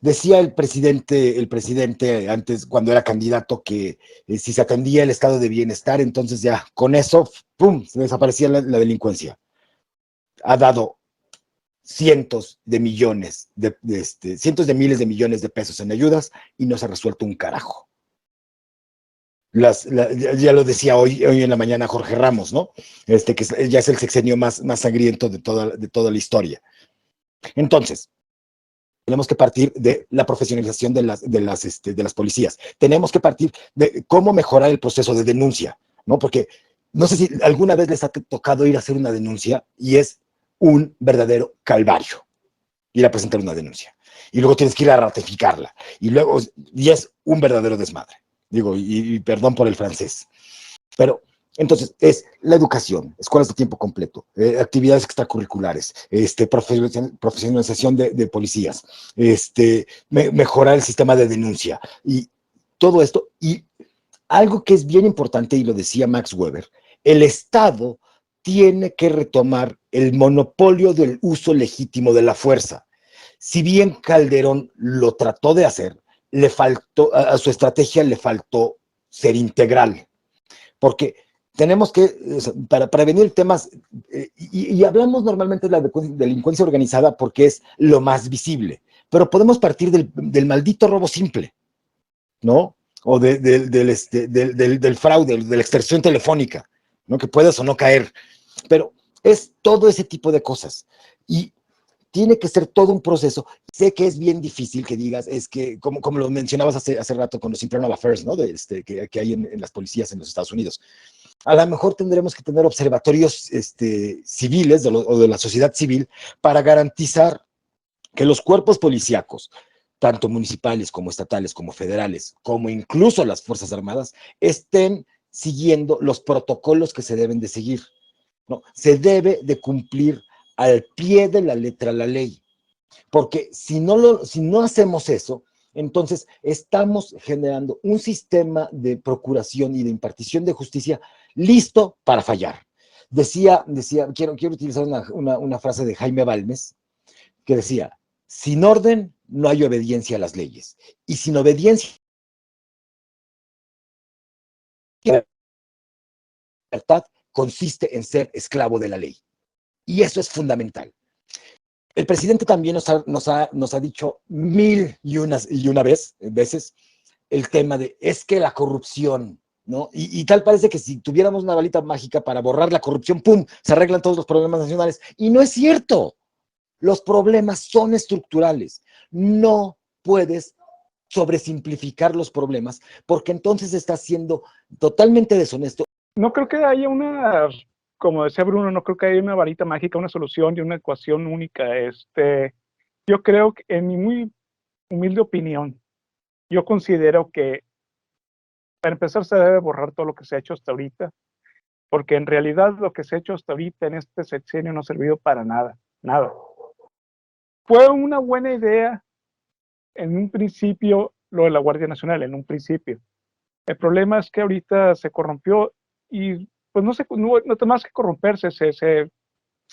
Decía el presidente antes, cuando era candidato, que si se atendía el estado de bienestar, entonces ya con eso, ¡pum!, se desaparecía la delincuencia. Ha dado cientos de miles de millones de pesos en ayudas y no se ha resuelto un carajo. Ya lo decía hoy en la mañana Jorge Ramos, ¿no? Que ya es el sexenio más sangriento de toda la historia. Entonces, tenemos que partir de la profesionalización de las policías. Tenemos que partir de cómo mejorar el proceso de denuncia, ¿no? Porque no sé si alguna vez les ha tocado ir a hacer una denuncia y es un verdadero calvario ir a presentar una denuncia. Y luego tienes que ir a ratificarla. Y es un verdadero desmadre. Digo, y perdón por el francés. Pero entonces es la educación, escuelas de tiempo completo, actividades extracurriculares, profesionalización de policías, mejorar el sistema de denuncia y todo esto. Y algo que es bien importante, y lo decía Max Weber, el Estado tiene que retomar el monopolio del uso legítimo de la fuerza. Si bien Calderón lo trató de hacer, a su estrategia le faltó ser integral, porque tenemos que, para prevenir temas, y hablamos normalmente de la delincuencia organizada porque es lo más visible, pero podemos partir del maldito robo simple, ¿no? O del fraude, de la extorsión telefónica, ¿no? Que puedas o no caer, pero es todo ese tipo de cosas. Y tiene que ser todo un proceso. Sé que es bien difícil que digas, es que, como lo mencionabas hace rato con los Internal Affairs, ¿no? Que hay en las policías en los Estados Unidos. A lo mejor tendremos que tener observatorios civiles o de la sociedad civil para garantizar que los cuerpos policíacos, tanto municipales como estatales, como federales, como incluso las Fuerzas Armadas, estén siguiendo los protocolos que se deben de seguir, ¿no? Se debe de cumplir al pie de la letra la ley, porque si no hacemos eso, entonces estamos generando un sistema de procuración y de impartición de justicia listo para fallar. Quiero utilizar una frase de Jaime Balmes, que decía, sin orden no hay obediencia a las leyes, y sin obediencia la libertad consiste en ser esclavo de la ley. Y eso es fundamental. El presidente también nos ha dicho mil y una veces el tema de, es que la corrupción, ¿no? Y tal parece que si tuviéramos una balita mágica para borrar la corrupción, ¡pum!, se arreglan todos los problemas nacionales. Y no es cierto. Los problemas son estructurales. No puedes sobresimplificar los problemas porque entonces estás siendo totalmente deshonesto. No creo que haya como decía Bruno, no creo que haya una varita mágica, una solución y una ecuación única. Yo creo que, en mi muy humilde opinión, yo considero que para empezar se debe borrar todo lo que se ha hecho hasta ahorita, porque en realidad lo que se ha hecho hasta ahorita en este sexenio no ha servido para nada, nada. Fue una buena idea en un principio lo de la Guardia Nacional, en un principio. El problema es que ahorita se corrompió y pues no más que corromperse, se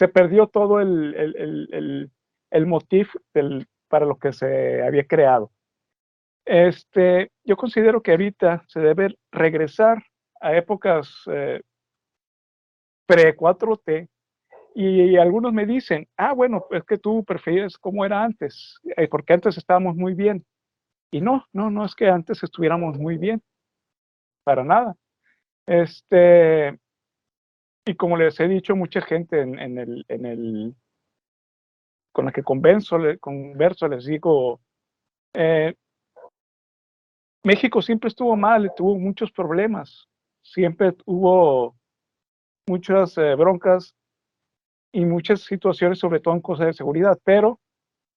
perdió todo el motif para lo que se había creado. Yo considero que ahorita se debe regresar a épocas pre-4T, y algunos me dicen, bueno, es que tú prefieres cómo era antes, porque antes estábamos muy bien. Y no es que antes estuviéramos muy bien, para nada. Y como les he dicho, mucha gente con la que converso, les digo, México siempre estuvo mal, tuvo muchos problemas, siempre hubo muchas broncas y muchas situaciones, sobre todo en cosas de seguridad, pero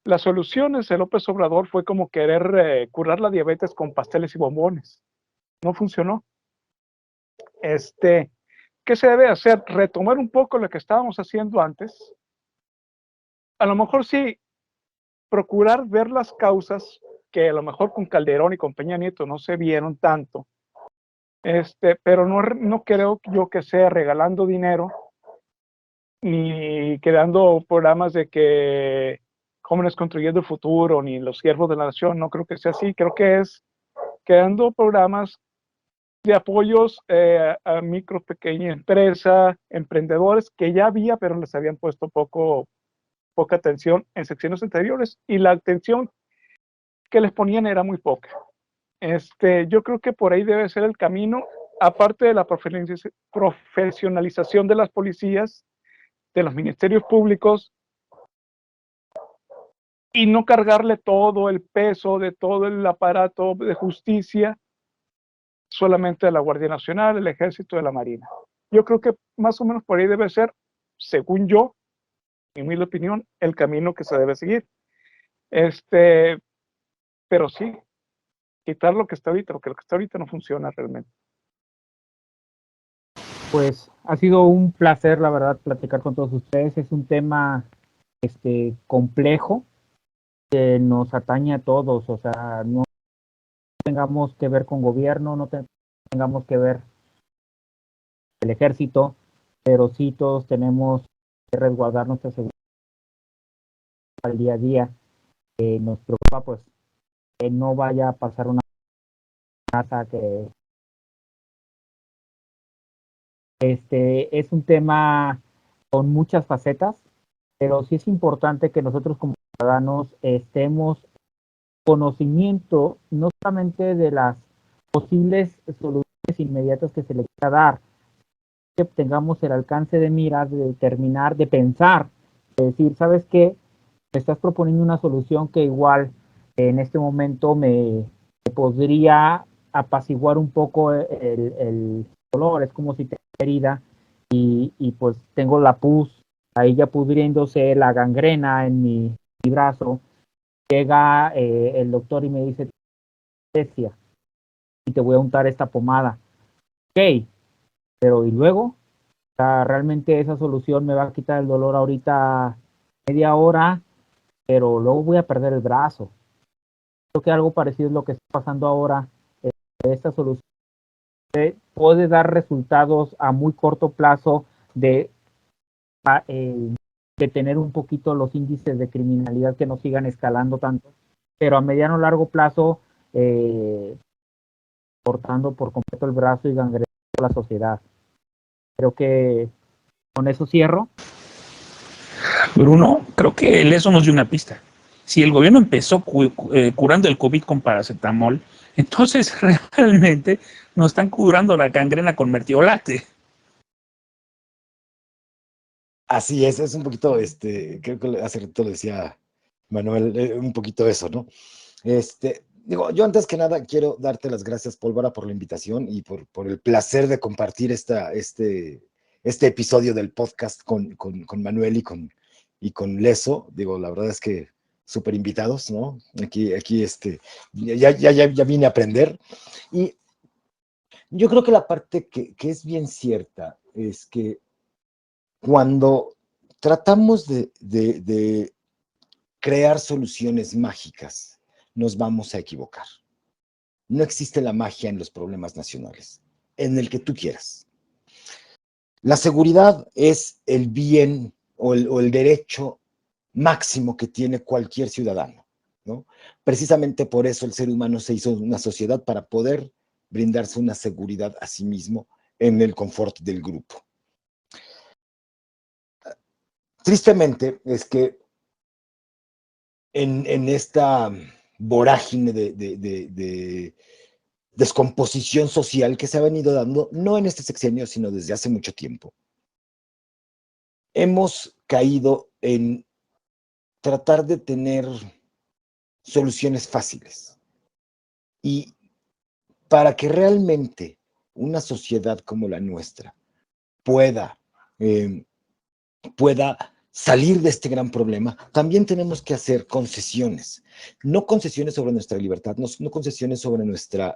las soluciones de López Obrador fue como querer curar la diabetes con pasteles y bombones. No funcionó. ¿Qué se debe hacer? Retomar un poco lo que estábamos haciendo antes. A lo mejor sí, procurar ver las causas que a lo mejor con Calderón y con Peña Nieto no se vieron tanto. Pero no creo yo que sea regalando dinero ni creando programas de que Jóvenes Construyendo el Futuro, ni Los Siervos de la Nación. No creo que sea así. Creo que es creando programas de apoyos a micro, pequeña empresa, emprendedores que ya había, pero les habían puesto poca atención en secciones anteriores, y la atención que les ponían era muy poca. Yo creo que por ahí debe ser el camino, aparte de la profesionalización de las policías, de los ministerios públicos, y no cargarle todo el peso de todo el aparato de justicia solamente a la Guardia Nacional, el Ejército y la Marina. Yo creo que más o menos por ahí debe ser, según yo, en mi opinión, el camino que se debe seguir. Pero sí, quitar lo que está ahorita, porque lo que está ahorita no funciona realmente. Pues ha sido un placer, la verdad, platicar con todos ustedes. Es un tema complejo que nos atañe a todos, o sea, no tengamos que ver con gobierno, no tengamos que ver el ejército, pero sí todos tenemos que resguardar nuestra seguridad al día a día. Nos preocupa pues que no vaya a pasar una amenaza, que es un tema con muchas facetas, pero sí es importante que nosotros como ciudadanos estemos conocimiento no solamente de las posibles soluciones inmediatas que se le quiera dar, que tengamos el alcance de miras, de determinar, de pensar, de decir, ¿sabes qué? me estás proponiendo una solución que igual en este momento me podría apaciguar un poco el dolor. Es como si te herida y pues tengo la pus ahí ya pudriéndose, la gangrena en mi brazo. Llega el doctor y me dice, anestesia, y te voy a untar esta pomada. Ok, pero ¿y luego? O sea, realmente esa solución me va a quitar el dolor ahorita media hora, pero luego voy a perder el brazo. Creo que algo parecido es lo que está pasando ahora. Esta solución puede dar resultados a muy corto plazo de, de tener un poquito los índices de criminalidad que no sigan escalando tanto, pero a mediano o largo plazo, cortando por completo el brazo y gangrenando la sociedad. Creo que con eso cierro. Bruno, creo que eso nos dio una pista. Si el gobierno empezó curando el COVID con paracetamol, entonces realmente nos están curando la gangrena con mertiolate. Así es un poquito, creo que hace rato lo decía Manuel, un poquito eso, ¿no? Digo, yo antes que nada quiero darte las gracias, Pólvora, por la invitación y por el placer de compartir este episodio del podcast con Manuel y con Leso. Digo, la verdad es que súper invitados, ¿no? Aquí, ya vine a aprender. Y yo creo que la parte que es bien cierta es que cuando tratamos de crear soluciones mágicas, nos vamos a equivocar. No existe la magia en los problemas nacionales, en el que tú quieras. La seguridad es el bien o el derecho máximo que tiene cualquier ciudadano, ¿no? Precisamente por eso el ser humano se hizo una sociedad para poder brindarse una seguridad a sí mismo en el confort del grupo. Tristemente es que en esta vorágine de descomposición social que se ha venido dando, no en este sexenio, sino desde hace mucho tiempo, hemos caído en tratar de tener soluciones fáciles. Y para que realmente una sociedad como la nuestra pueda, pueda salir de este gran problema, también tenemos que hacer concesiones. No concesiones sobre nuestra libertad, no concesiones sobre nuestras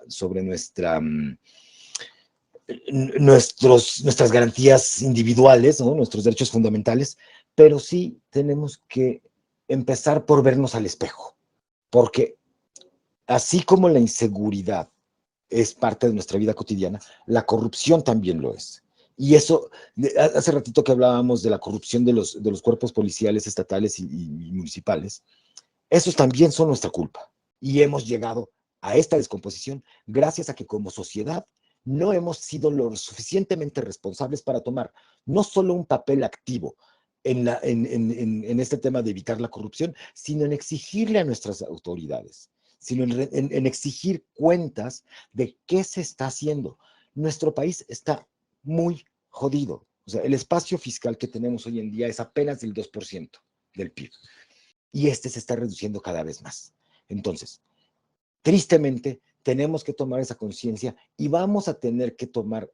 garantías individuales, ¿no? Nuestros derechos fundamentales, pero sí tenemos que empezar por vernos al espejo, porque así como la inseguridad es parte de nuestra vida cotidiana, la corrupción también lo es. Y eso, hace ratito que hablábamos de la corrupción de los cuerpos policiales estatales y municipales, esos también son nuestra culpa. Y hemos llegado a esta descomposición gracias a que como sociedad no hemos sido lo suficientemente responsables para tomar no solo un papel activo en este tema de evitar la corrupción, sino en exigirle a nuestras autoridades, sino en exigir cuentas de qué se está haciendo. Nuestro país está muy jodido. O sea, el espacio fiscal que tenemos hoy en día es apenas del 2% del PIB. Y se está reduciendo cada vez más. Entonces, tristemente, tenemos que tomar esa conciencia y vamos a tener que tomar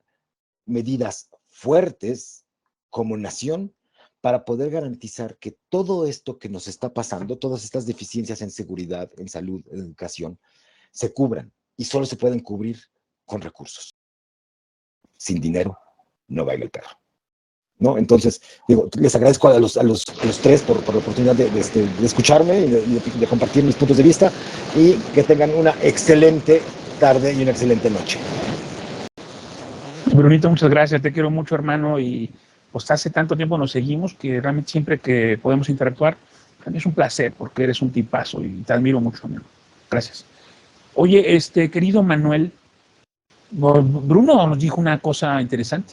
medidas fuertes como nación para poder garantizar que todo esto que nos está pasando, todas estas deficiencias en seguridad, en salud, en educación, se cubran y solo se pueden cubrir con recursos. Sin dinero no baila el perro, ¿no? Entonces, digo, les agradezco a los tres por la oportunidad de escucharme y de compartir mis puntos de vista y que tengan una excelente tarde y una excelente noche. Brunito, muchas gracias, te quiero mucho, hermano, y pues hace tanto tiempo nos seguimos que realmente siempre que podemos interactuar, también es un placer porque eres un tipazo y te admiro mucho, amigo. Gracias. Oye, querido Manuel, Bruno nos dijo una cosa interesante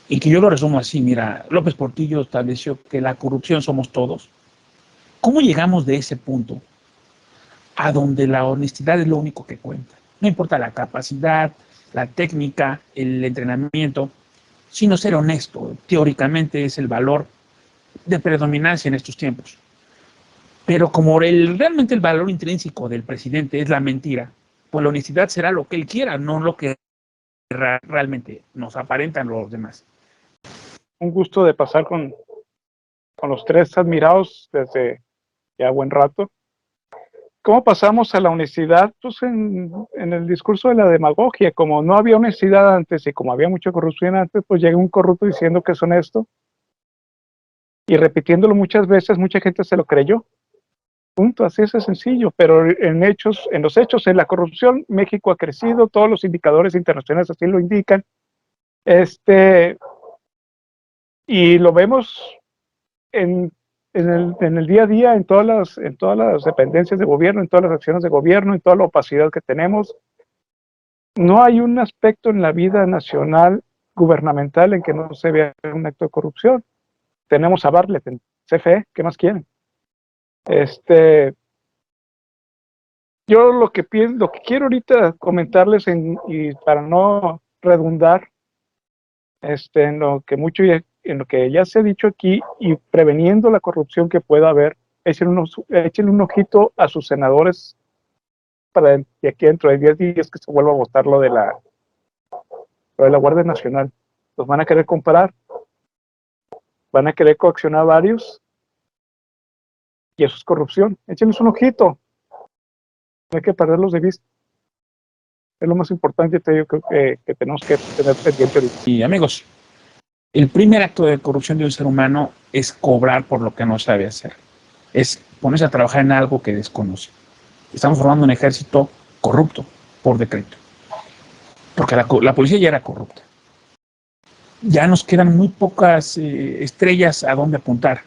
y que yo lo resumo así, mira, López Portillo estableció que la corrupción somos todos. ¿Cómo llegamos de ese punto a donde la honestidad es lo único que cuenta? No importa la capacidad, la técnica, el entrenamiento, sino ser honesto. Teóricamente es el valor de predominancia en estos tiempos. Pero como realmente el valor intrínseco del presidente es la mentira, pues la honestidad será lo que él quiera, no lo que realmente nos aparentan los demás. Un gusto de pasar con los tres admirados desde ya buen rato. ¿Cómo pasamos a la honestidad? Pues en el discurso de la demagogia, como no había honestidad antes y como había mucha corrupción antes, pues llega un corrupto diciendo que es honesto y repitiéndolo muchas veces, mucha gente se lo creyó. Punto, así es de sencillo, pero en los hechos, en la corrupción, México ha crecido, todos los indicadores internacionales así lo indican, y lo vemos en el día a día, en todas las dependencias de gobierno, en todas las acciones de gobierno, en toda la opacidad que tenemos. No hay un aspecto en la vida nacional gubernamental en que no se vea un acto de corrupción. Tenemos a Bartlett en CFE, ¿qué más quieren? Yo lo que quiero ahorita comentarles y para no redundar en lo que ya se ha dicho aquí y preveniendo la corrupción que pueda haber, échenle un ojito a sus senadores para de aquí dentro de 10 días que se vuelva a votar lo de la Guardia Nacional. Los van a querer comparar, van a querer coaccionar a varios y eso es corrupción. Échenles un ojito, no hay que perderlos de vista. Es lo más importante yo creo que tenemos que tener pendiente ahorita. Y amigos, el primer acto de corrupción de un ser humano es cobrar por lo que no sabe hacer. Es ponerse a trabajar en algo que desconoce. Estamos formando un ejército corrupto por decreto. Porque la policía ya era corrupta. Ya nos quedan muy pocas estrellas a dónde apuntar.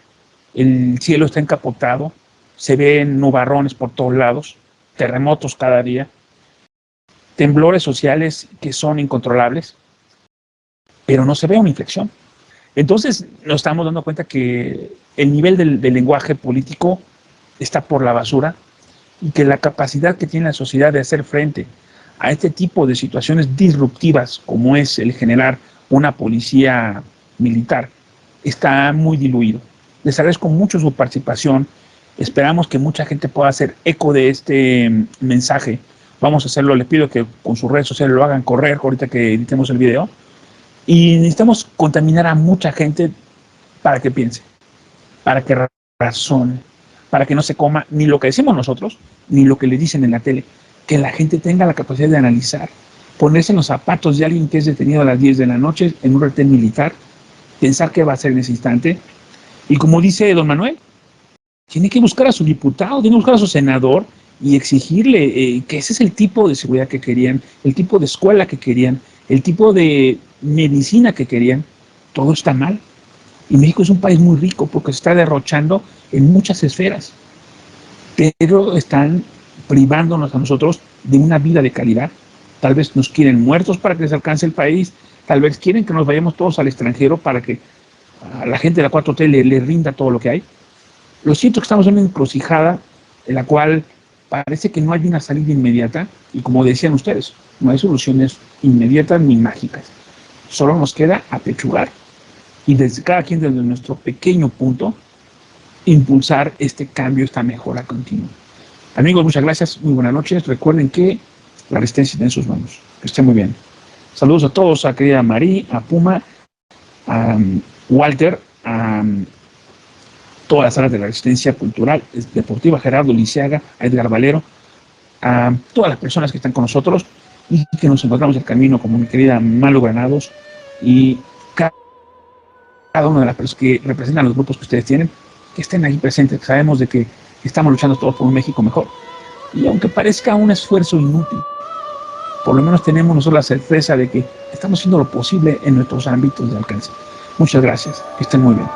El cielo está encapotado, se ven nubarrones por todos lados, terremotos cada día, temblores sociales que son incontrolables, pero no se ve una inflexión. Entonces nos estamos dando cuenta que el nivel del lenguaje político está por la basura y que la capacidad que tiene la sociedad de hacer frente a este tipo de situaciones disruptivas, como es el generar una policía militar, está muy diluido. Les agradezco mucho su participación. Esperamos que mucha gente pueda hacer eco de este mensaje. Vamos a hacerlo. Les pido que con sus redes sociales lo hagan correr ahorita que editemos el video. Y necesitamos contaminar a mucha gente para que piense, para que razone, para que no se coma ni lo que decimos nosotros, ni lo que le dicen en la tele. Que la gente tenga la capacidad de analizar, ponerse en los zapatos de alguien que es detenido a las 10 de la noche en un retén militar, pensar qué va a hacer en ese instante. Y como dice don Manuel, tiene que buscar a su diputado, tiene que buscar a su senador y exigirle que ese es el tipo de seguridad que querían, el tipo de escuela que querían, el tipo de medicina que querían. Todo está mal. Y México es un país muy rico porque se está derrochando en muchas esferas, pero están privándonos a nosotros de una vida de calidad. Tal vez nos quieren muertos para que les alcance el país, tal vez quieren que nos vayamos todos al extranjero para que a la gente de la 4T le rinda todo lo que hay. Lo siento que estamos en una encrucijada en la cual parece que no hay una salida inmediata y como decían ustedes, no hay soluciones inmediatas ni mágicas. Solo nos queda apechugar y desde cada quien desde nuestro pequeño punto impulsar este cambio, esta mejora continua. Amigos, muchas gracias, muy buenas noches. Recuerden que la resistencia está en sus manos. Que estén muy bien. Saludos a todos, a querida Marí, a Puma, a Walter, a todas las salas de la resistencia cultural, deportiva, Gerardo Lisiaga, a Edgar Valero, a todas las personas que están con nosotros y que nos encontramos el camino, como mi querida Malu Granados y cada una de las personas que representan los grupos que ustedes tienen, que estén ahí presentes, que sabemos de que estamos luchando todos por un México mejor. Y aunque parezca un esfuerzo inútil, por lo menos tenemos nosotros la certeza de que estamos haciendo lo posible en nuestros ámbitos de alcance. Muchas gracias, que estén muy bien.